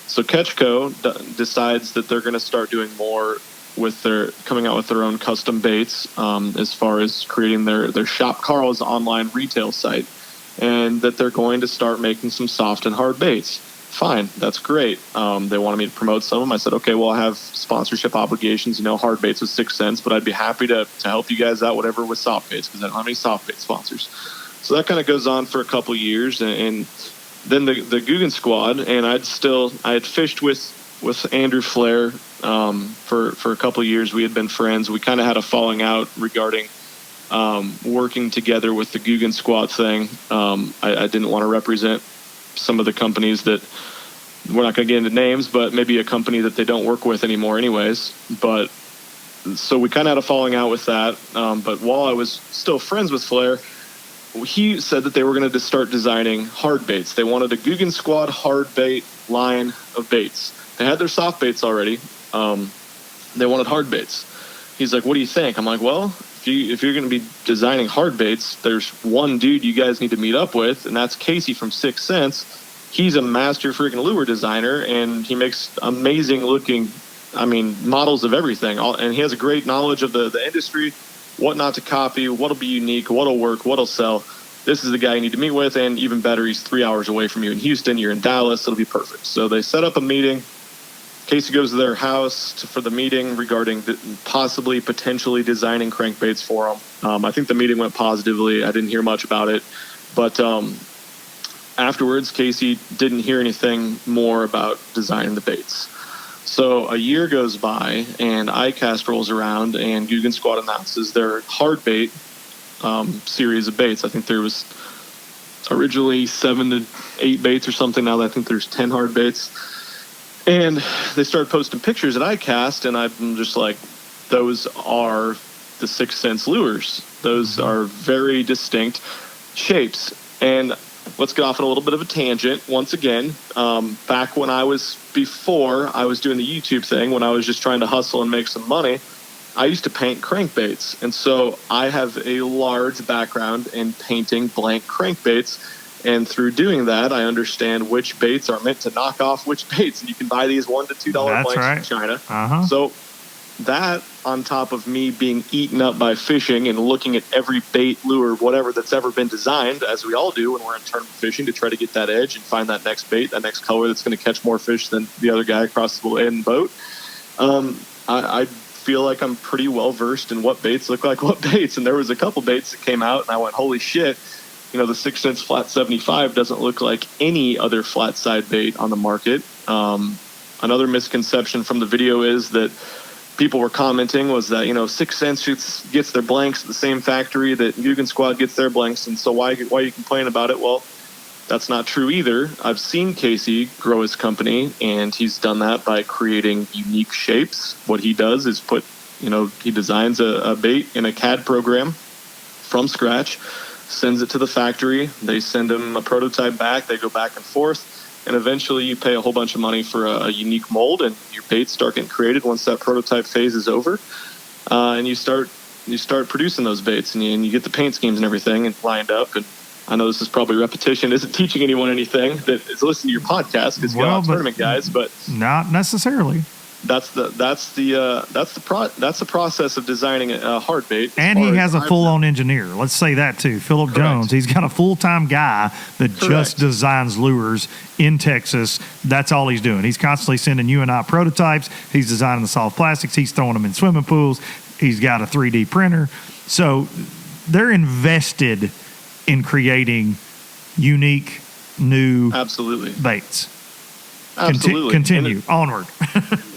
So Ketchco decides that they're going to start doing more with coming out with their own custom baits, as far as creating their Shop Carl's online retail site, and that they're going to start making some soft and hard baits. Fine, that's great. They wanted me to promote some of them. I said, okay, well, I have sponsorship obligations, hard baits with 6 Sense, but I'd be happy to help you guys out, whatever, with soft baits, because I don't have any soft bait sponsors. So that kind of goes on for a couple years, and then the Guggen squad, and I had fished with Andrew Flair for a couple of years. We had been friends. We kind of had a falling out regarding working together with the Guggen squad thing. I didn't want to represent some of the companies that, we're not going to get into names, but maybe a company that they don't work with anymore anyways. But so we kind of had a falling out with that. But while I was still friends with Flair, he said that they were going to start designing hard baits. They wanted a Guggen squad hard bait line of baits. They had their soft baits already. They wanted hard baits. He's like, what do you think? I'm like, well, if you're going to be designing hard baits, there's one dude you guys need to meet up with, and that's Casey from 6 Sense. He's a master freaking lure designer, and he makes amazing looking, models of everything. And he has a great knowledge of the industry, what not to copy, what'll be unique, what'll work, what'll sell. This is the guy you need to meet with, and even better, he's 3 hours away from you in Houston. You're in Dallas. It'll be perfect. So they set up a meeting. Casey goes to their house for the meeting regarding potentially designing crankbaits for them. I think the meeting went positively. I didn't hear much about it. But afterwards, Casey didn't hear anything more about designing the baits. So a year goes by, and ICAST rolls around, and Guggen Squad announces their hard bait series of baits. I think there was originally 7 to 8 baits or something. Now I think there's 10 hard baits. And they started posting pictures at ICAST, and I'm just like, those are the 6th Sense lures. Those are very distinct shapes. And let's get off on a little bit of a tangent once again. Back when before I was doing the YouTube thing, when I was just trying to hustle and make some money, I used to paint crankbaits. And so I have a large background in painting blank crankbaits. And through doing that, I understand which baits are meant to knock off which baits. And you can buy these $1 to $2 blanks from China. Uh-huh. So that, on top of me being eaten up by fishing and looking at every bait, lure, whatever that's ever been designed, as we all do when we're in tournament fishing, to try to get that edge and find that next bait, that next color that's going to catch more fish than the other guy across the end boat. I feel like I'm pretty well versed in what baits look like what baits. And there was a couple baits that came out, and I went, holy shit. You know, the 6th Sense Flat 75 doesn't look like any other flat side bait on the market. Another misconception from the video is that people were commenting was that, 6th Sense gets their blanks at the same factory that Guggen Squad gets their blanks, and so why you complain about it? Well, that's not true either. I've seen Casey grow his company, and he's done that by creating unique shapes. What he does is he designs a bait in a CAD program from scratch, sends it to the factory. They send him a prototype back. They go back and forth, and eventually you pay a whole bunch of money for a unique mold, and your baits start getting created once that prototype phase is over, and you start producing those baits, and you get the paint schemes and everything and lined up. And I know this is probably repetition, isn't teaching anyone anything that is listening to your podcast, because you got a lot of tournament guys, but not necessarily. That's the process of designing a hard bait. And he has a full-on engineer. Let's say that too. Philip Correct. Jones. He's got a full-time guy that just designs lures in Texas. That's all he's doing. He's constantly sending you and I prototypes. He's designing the soft plastics. He's throwing them in swimming pools. He's got a 3D printer. So they're invested in creating unique, new baits. Absolutely. Continue. Onward.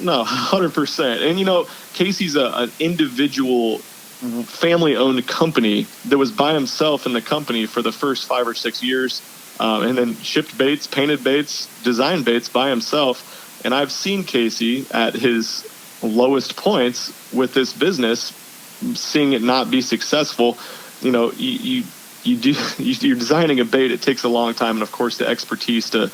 No, 100%. And, Casey's an individual family-owned company that was by himself in the company for the first 5 or 6 years, and then shipped baits, painted baits, designed baits by himself. And I've seen Casey at his lowest points with this business, seeing it not be successful. You're designing a bait. It takes a long time, and of course the expertise to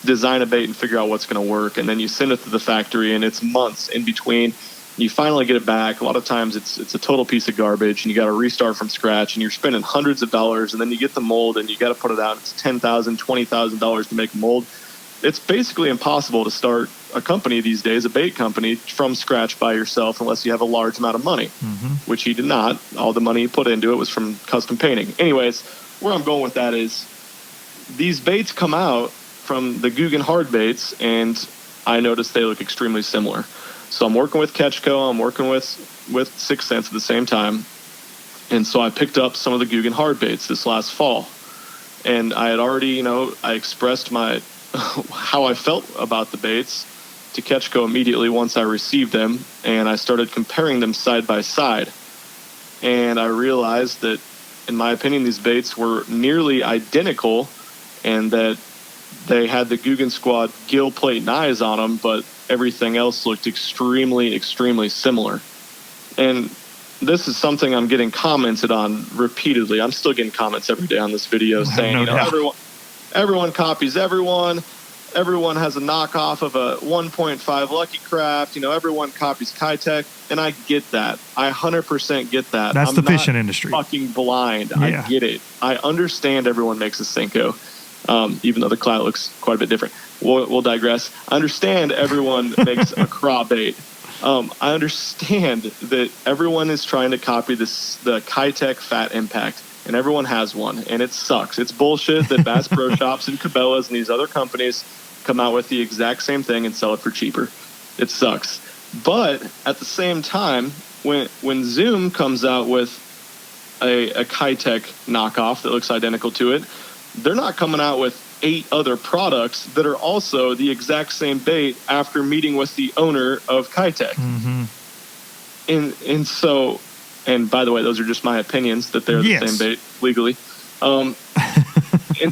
design a bait and figure out what's going to work, and then you send it to the factory, and it's months in between. You finally get it back. A lot of times it's a total piece of garbage, and you got to restart from scratch, and you're spending hundreds of dollars, and then you get the mold, and you got to put it out. It's $10,000, $20,000 to make a mold. It's basically impossible to start a company these days, a bait company, from scratch by yourself unless you have a large amount of money, which he did not. All the money he put into it was from custom painting. Anyways, where I'm going with that is these baits come out from the Guggen hard baits, and I noticed they look extremely similar. So I'm working with Ketchco, I'm working with 6th Sense at the same time, and so I picked up some of the Guggen hard baits this last fall. And I had already, I expressed how I felt about the baits to Ketchco immediately once I received them, and I started comparing them side by side. And I realized that, in my opinion, these baits were nearly identical, and that they had the Guggen Squad gill plate and eyes on them, but everything else looked extremely, extremely similar. And this is something I'm getting commented on repeatedly. I'm still getting comments every day on this video saying, everyone copies everyone. Everyone has a knockoff of a 1.5 Lucky Craft. Everyone copies Kitech, and I get that. I 100% get that. That's the fishing industry. Fucking blind. Yeah. I get it. I understand everyone makes a Senko. Even though the clout looks quite a bit different. We'll digress. I understand everyone makes a craw bait. I understand that everyone is trying to copy the Kitech Fat Impact, and everyone has one, and it sucks. It's bullshit that Bass Pro Shops and Cabela's and these other companies come out with the exact same thing and sell it for cheaper. It sucks. But at the same time, when Zoom comes out with a Kitech knockoff that looks identical to it, they're not coming out with 8 other products that are also the exact same bait after meeting with the owner of Kitech. And so, and by the way, those are just my opinions that they're the same bait legally. And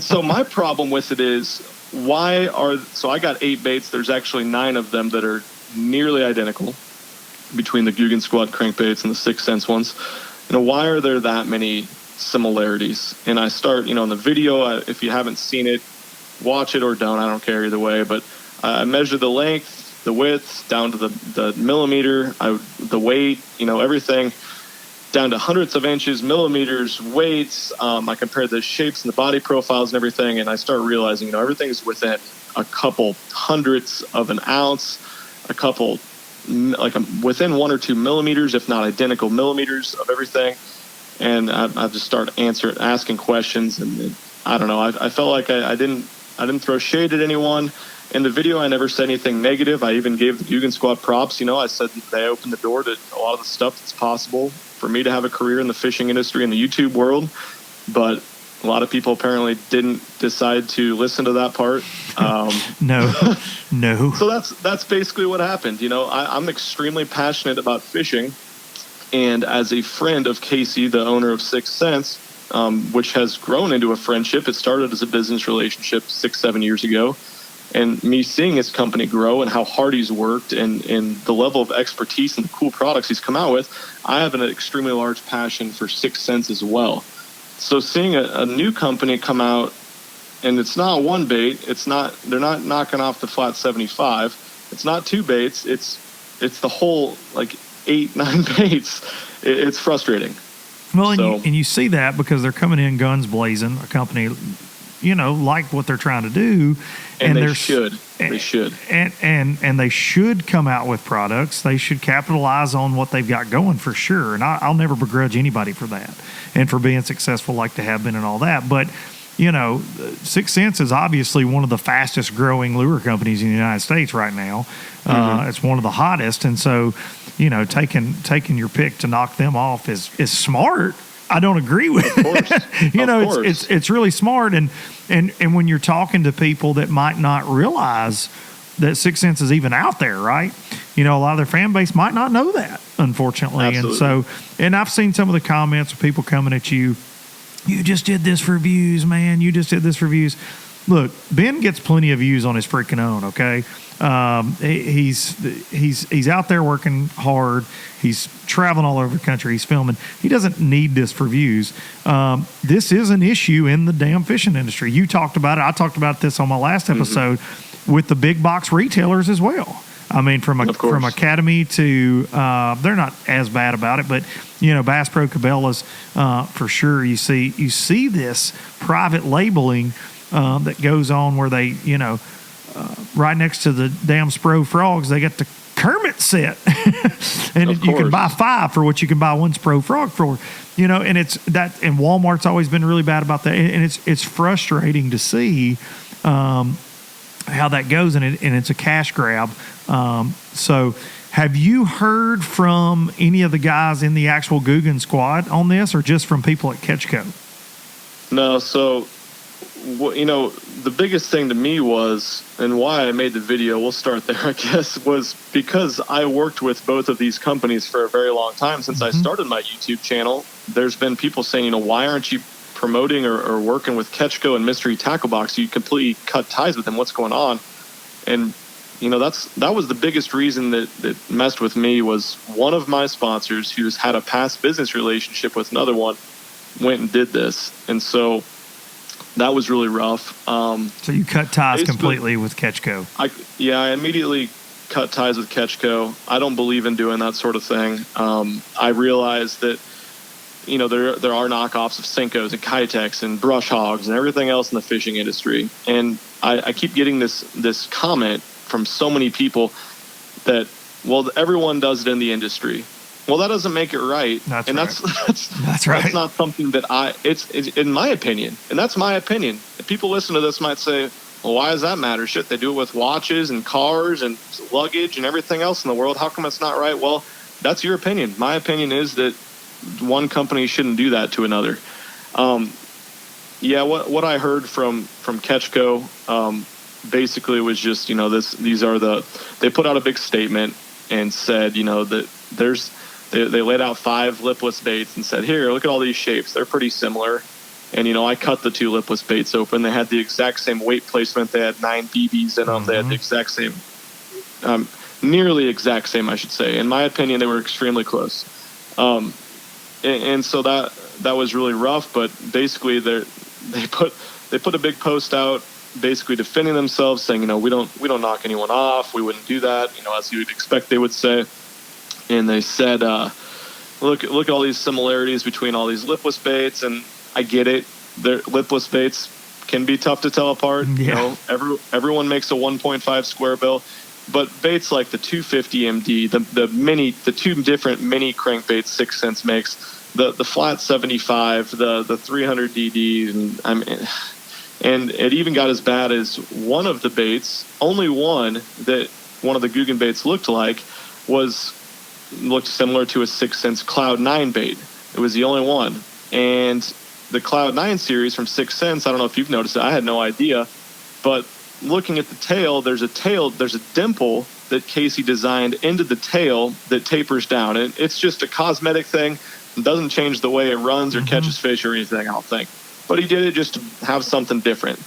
so my problem with it is, so I got 8 baits. There's actually 9 of them that are nearly identical between the Guggen Squad crankbaits and the 6th Sense ones. Why are there that many similarities? And I start, in the video, if you haven't seen it, watch it or don't, I don't care either way, but I measure the length, the width, down to the millimeter, the weight, everything, down to hundredths of inches, millimeters, weights. I compare the shapes and the body profiles and everything, and I start realizing, everything's within a couple hundredths of an ounce, within 1 or 2 millimeters, if not identical millimeters of everything. And I just start asking questions, and I don't know. I felt like I didn't throw shade at anyone. In the video, I never said anything negative. I even gave the Guggen Squad props. I said they opened the door to a lot of the stuff that's possible for me to have a career in the fishing industry and the YouTube world. But a lot of people apparently didn't decide to listen to that part. No. So that's basically what happened. I'm extremely passionate about fishing. And as a friend of Casey, the owner of 6th Sense, which has grown into a friendship, it started as a business relationship 6-7 years ago. And me seeing his company grow and how hard he's worked and the level of expertise and the cool products he's come out with, I have an extremely large passion for 6th Sense as well. So seeing a new company come out, and it's not one bait, they're not knocking off the flat 75, it's not 2 baits, it's the whole 8-9 baits. It's frustrating. Well, and you see that because they're coming in guns blazing, a company, like what they're trying to do. And they should. And they should come out with products. They should capitalize on what they've got going for sure. And I'll never begrudge anybody for that and for being successful like they have been and all that. But, 6th Sense is obviously one of the fastest growing lure companies in the United States right now. It's one of the hottest. And so, taking your pick to knock them off is smart. I don't agree with it. It's really smart. And when you're talking to people that might not realize that 6th Sense is even out there, right? A lot of their fan base might not know that, unfortunately. Absolutely. And I've seen some of the comments of people coming at you. You just did this for views, man. You just did this for views. Look, Ben gets plenty of views on his freaking own, okay? He's out there working hard. He's traveling all over the country. He's filming. He doesn't need this for views. This is an issue in the damn fishing industry. You talked about it. I talked about this on my last episode with the big box retailers as well. I mean, from Academy to they're not as bad about it, but Bass Pro Cabela's for sure. You see this private labeling that goes on where they right next to the damn Spro frogs, they got the Kermit set, and you can buy 5 for what you can buy 1 Spro frog for. And it's that. And Walmart's always been really bad about that, and it's frustrating to see how that goes, and it's a cash grab. So have you heard from any of the guys in the actual Guggen Squad on this, or just from people at Ketchco? No. So, the biggest thing to me was, and why I made the video, we'll start there, I guess, was because I worked with both of these companies for a very long time. Since I started my YouTube channel, there's been people saying, why aren't you promoting or working with Ketchco and Mystery Tackle Box? You completely cut ties with them. What's going on? And that was the biggest reason that messed with me, was one of my sponsors, who's had a past business relationship with another one, went and did this. And so that was really rough. So you cut ties completely with Ketchco? I immediately cut ties with Ketchco. I don't believe in doing that sort of thing. I realized that there are knockoffs of Senkos and Kitechs and brush hogs and everything else in the fishing industry. And I keep getting this comment from so many people that, well, everyone does it in the industry. Well, that doesn't make it right. That's right. That's not something that it's in my opinion, and that's my opinion. If people listen to this might say, well, why does that matter? Shit, they do it with watches and cars and luggage and everything else in the world. How come it's not right? Well, that's your opinion. My opinion is that one company shouldn't do that to another. Yeah, what I heard from Ketchco basically was just, they put out a big statement and said, that they laid out 5 lipless baits and said, here, look at all these shapes. They're pretty similar. And, I cut the 2 lipless baits open. They had the exact same weight placement. They had 9 BBs in them. They had the exact same, nearly exact same, I should say. In my opinion, they were extremely close. And so that was really rough. But basically, they put a big post out, basically defending themselves, saying, we don't knock anyone off. We wouldn't do that, as you would expect they would say. And they said, look at all these similarities between all these lipless baits, and I get it. Their lipless baits can be tough to tell apart. Yeah. Everyone makes a 1.5 square bill, but baits like the 250 MD, the 2 different mini crankbaits 6 Sense makes, the flat 75, the 300 DD, and it even got as bad as one of the baits, only one that one of the Guggen baits looked similar to a 6 Sense Cloud 9 bait. It was the only one. And the Cloud 9 series from 6 Sense, I don't know if you've noticed it, I had no idea, but looking at the tail, there's a dimple that Casey designed into the tail that tapers down. And it's just a cosmetic thing. It doesn't change the way it runs or catches fish or anything, I don't think. But he did it just to have something different.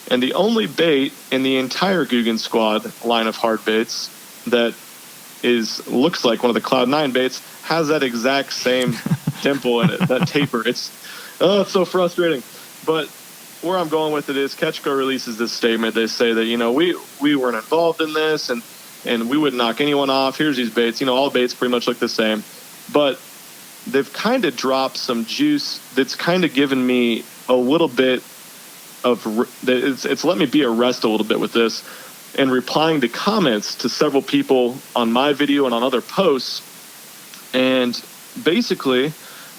And the only bait in the entire Guggen Squad line of hard baits that looks like one of the Cloud 9 baits has that exact same dimple in it, that taper. It's so frustrating. But where I'm going with it is Ketchco releases this statement. They say that, we weren't involved in this and we wouldn't knock anyone off. Here's these baits. All baits pretty much look the same. But they've kind of dropped some juice that's kind of given me a little bit it's let me be at rest a little bit with this, and replying to comments to several people on my video and on other posts. And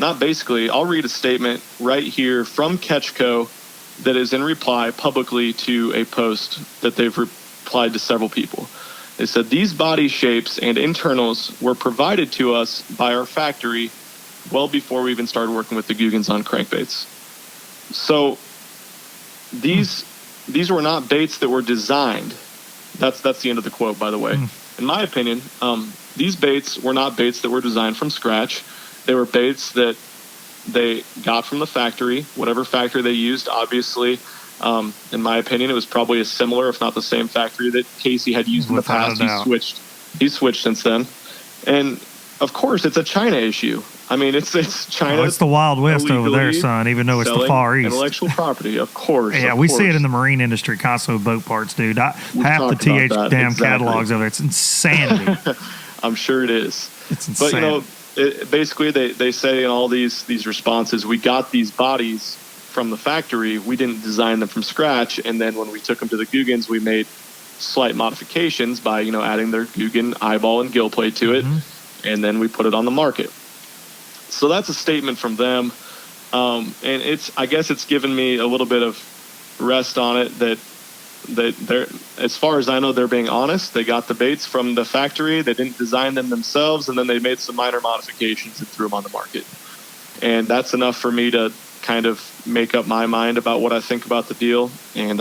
I'll read a statement right here from Ketchco that is in reply publicly to a post that they've replied to several people. They said, these body shapes and internals were provided to us by our factory well before we even started working with the Guggens on crankbaits. So these were not baits that were designed. That's the end of the quote, by the way. In my opinion, these baits were not baits that were designed from scratch. They were baits that they got from the factory, whatever factory they used. Obviously, in my opinion, it was probably a similar, if not the same factory that Casey had used in the past. He's switched since then. And of course, it's a China issue. I mean, it's China. It's the Wild West over there, son, even though it's the Far East. Intellectual property, of course. Yeah, we see it in the marine industry constantly with boat parts, dude. Half the TH damn catalogs of it. It's insanity. I'm sure it is. It's insane. But, basically, they say in all these responses, we got these bodies from the factory. We didn't design them from scratch. And then when we took them to the Guggens, we made slight modifications by, adding their Guggen eyeball and gill plate to it. And then we put it on the market. So that's a statement from them. And I guess it's given me a little bit of rest on it that they're, as far as I know, they're being honest. They got the baits from the factory. They didn't design them themselves. And then they made some minor modifications and threw them on the market. And that's enough for me to kind of make up my mind about what I think about the deal. And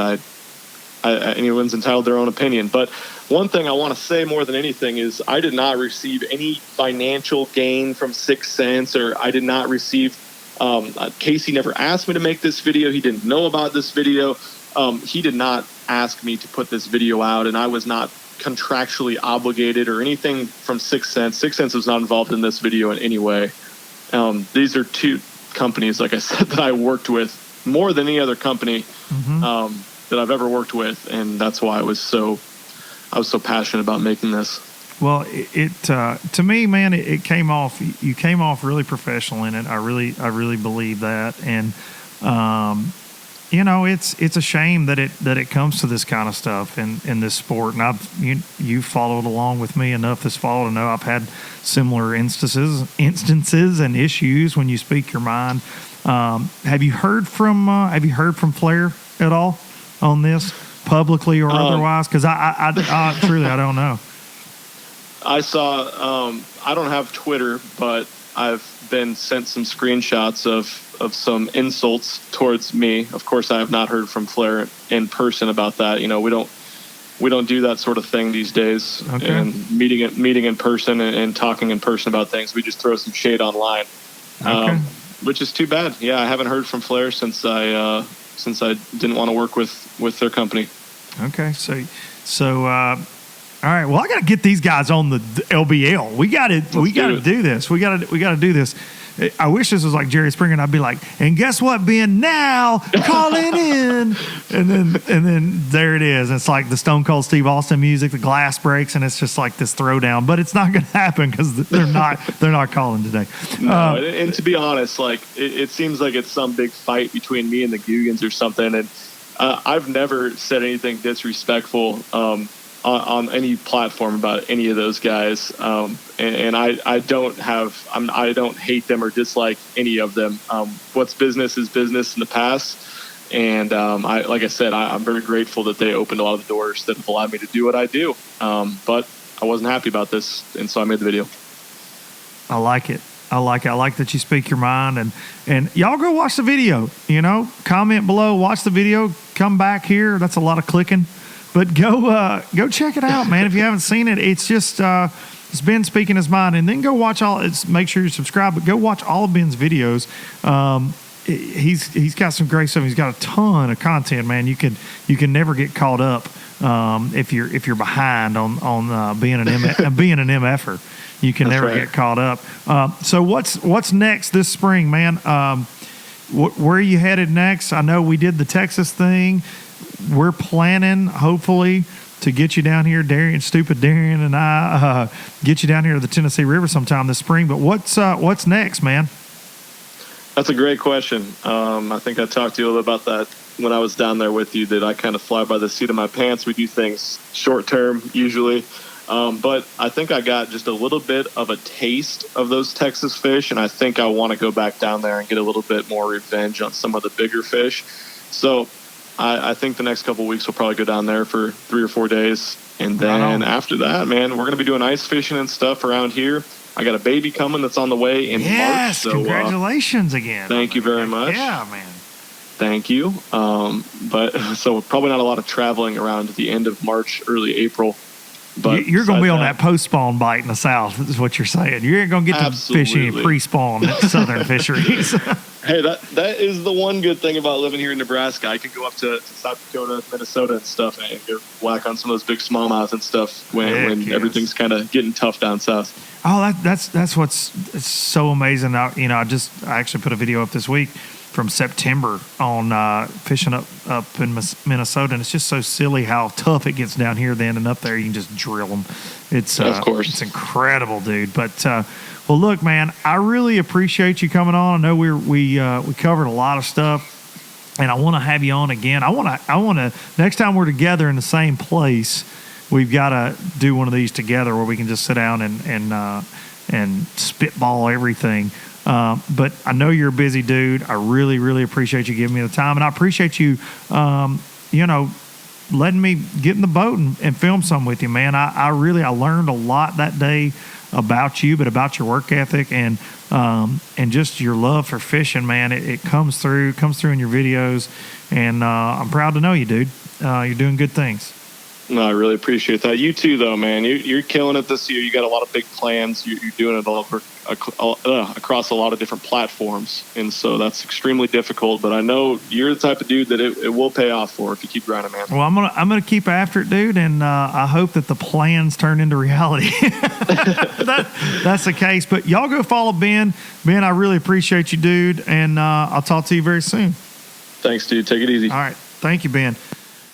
anyone's entitled to their own opinion. But one thing I want to say more than anything is I did not receive any financial gain from 6 Sense, or I did not receive Casey never asked me to make this video. He didn't know about this video. He did not ask me to put this video out, and I was not contractually obligated or anything from 6 Sense. 6 Sense was not involved in this video in any way. These are 2 companies, like I said, that I worked with more than any other company that I've ever worked with, and that's why I was so passionate about making this. Well, to me, man, it came off. You came off really professional in it. I really believe that, and it's a shame that it comes to this kind of stuff in this sport. And you followed along with me enough this fall to know I've had similar instances and issues when you speak your mind. Have you heard from Flair at all on this? publicly or otherwise? Because I truly I don't know. I saw. I don't have Twitter, but I've been sent some screenshots of some insults towards me. Of course, I have not heard from Flair in person about that. You know, we don't do that sort of thing these days. Okay. And meeting in person and talking in person about things. We just throw some shade online, Okay. which is too bad. Yeah, I haven't heard from Flair since I didn't want to work with their company. Okay. So all right. Well, I got to get these guys on the LBL. We got to do this. We got to do this. I wish this was like Jerry Springer, and I'd be like, and guess what, Ben? Now calling in, and then there it is. It's like the Stone Cold Steve Austin music. The glass breaks, and it's just like this throwdown. But it's not going to happen because they're not calling today. No, and to be honest, like it seems like it's some big fight between me and the Guggens or something. And I've never said anything disrespectful on any platform about any of those guys. And I don't hate them or dislike any of them. What's business is business in the past. And like I said, I'm very grateful that they opened a lot of the doors that have allowed me to do what I do. But I wasn't happy about this, and so I made the video. I like it. I like that you speak your mind, and y'all go watch the video. You know, comment below, watch the video, come back here. That's a lot of clicking, but go check it out, man. If you haven't seen it, it's just it's Ben speaking his mind, and then go watch make sure you subscribe, but go watch all of Ben's videos. He's got some great stuff. He's got a ton of content, man. You can never get caught up if you're behind on being an MFER. You can That's never right. get caught up. So what's next this spring, man? Where are you headed next? I know we did the Texas thing. We're planning, hopefully, to get you down here, Stupid Darian and I, get you down here to the Tennessee River sometime this spring. But what's next, man? That's a great question. I think I talked to you a little about that when I was down there with you, that I kind of fly by the seat of my pants. We do things short term usually. But I think I got just a little bit of a taste of those Texas fish, and I think I want to go back down there and get a little bit more revenge on some of the bigger fish. So I think the next couple of weeks we'll probably go down there for 3 or 4 days. And then after that, man, we're going to be doing ice fishing and stuff around here. I got a baby coming that's on the way in March. Yes, So, congratulations again. Thank you very much. Yeah, man. Thank you. But so probably not a lot of traveling around at the end of March, early April. But You're going to be on that post-spawn bite in the South, is what you're saying. You ain't going to get to fish any pre-spawn at Southern fisheries. Hey, that is the one good thing about living here in Nebraska. I could go up to South Dakota, Minnesota and stuff and go whack on some of those big smallmouth and stuff when everything's kind of getting tough down south. Oh, that's what's so amazing. I actually put a video up this week from September on fishing up in Minnesota, and it's just so silly how tough it gets down here then, and up there you can just drill them. It's of course, it's incredible, dude. But well, look, man, I really appreciate you coming on. I know we covered a lot of stuff, and I want to have you on again. I want to next time we're together in the same place, we've got to do one of these together where we can just sit down and spitball everything. But I know you're a busy dude. I really, really appreciate you giving me the time, and I appreciate you, letting me get in the boat and film some with you, man. I learned a lot that day about you, but about your work ethic and just your love for fishing, man. It comes through in your videos, and I'm proud to know you, dude. You're doing good things. No, I really appreciate that. You too, though, man. You're killing it this year. You got a lot of big plans. You're doing it all across a lot of different platforms, and so that's extremely difficult. But I know you're the type of dude that it will pay off for if you keep grinding, man. Well, I'm gonna keep after it, dude, and I hope that the plans turn into reality. That's the case. But y'all go follow Ben. Ben, I really appreciate you, dude, and I'll talk to you very soon. Thanks, dude. Take it easy. All right, thank you, Ben.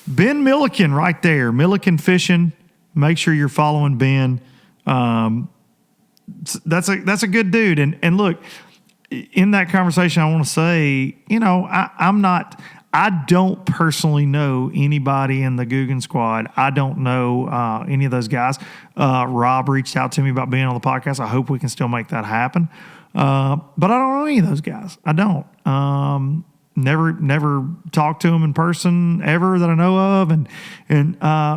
Ben Milliken right there, Milliken Fishing. Make sure you're following Ben. That's a good dude. And look, in that conversation, I want to say, I don't personally know anybody in the Guggen squad. I don't know any of those guys. Rob reached out to me about being on the podcast. I hope we can still make that happen. But I don't know any of those guys. I don't. never talked to them in person ever that I know of,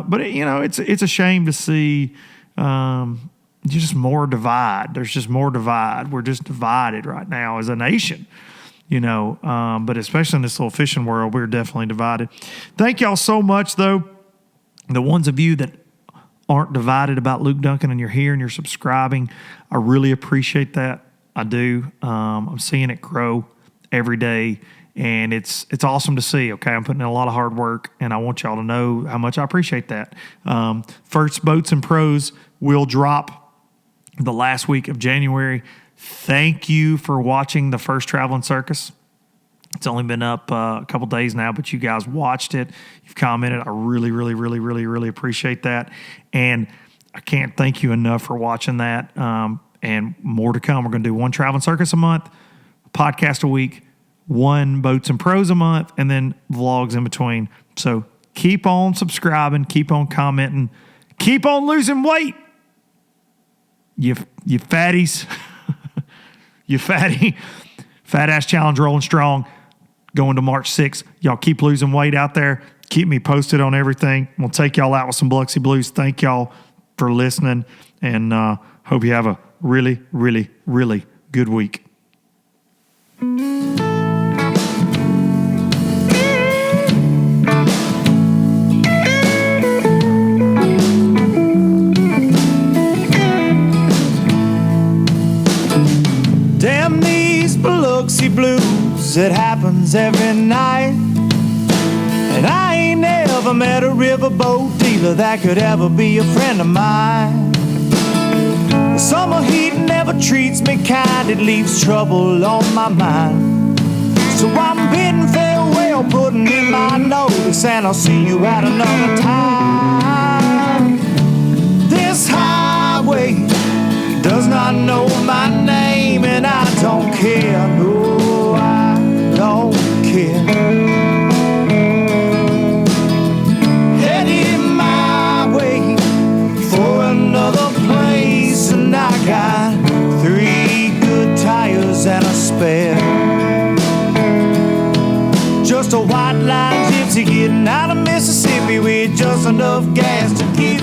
but it's a shame to see just more divide. There's just more divide. We're just divided right now as a nation, but especially in this little fishing world, we're definitely divided. Thank y'all so much, though. The ones of you that aren't divided about Luke Duncan and you're here and you're subscribing, I really appreciate that. I do. I'm seeing it grow every day, and it's awesome to see. Okay, I'm putting in a lot of hard work, and I want y'all to know how much I appreciate that. First Boats and Pros will drop the last week of January. Thank you for watching the first Traveling Circus. It's only been up a couple days now, but you guys watched it. You've commented. I really, really, really, really, really appreciate that. And I can't thank you enough for watching that. And more to come. We're going to do one Traveling Circus a month, a podcast a week, one Boats and Pros a month, and then vlogs in between. So keep on subscribing, keep on commenting, keep on losing weight. You fatties. You fatty. Fat Ass Challenge rolling strong. Going to March 6th. Y'all keep losing weight out there. Keep me posted on everything. We'll take y'all out with some Biloxi Blues. Thank y'all for listening, and hope you have a really, really, really good week. Damn these Biloxi Blues, it happens every night. And I ain't never met a riverboat dealer that could ever be a friend of mine. The summer heat never treats me kind, it leaves trouble on my mind. So I'm bidding farewell, putting in my notice, and I'll see you at another time. This highway does not know my name, and I don't care, no, I don't care. Headed my way for another place, and I got 3 good tires and a spare. Just a white line gypsy getting out of Mississippi with just enough gas to get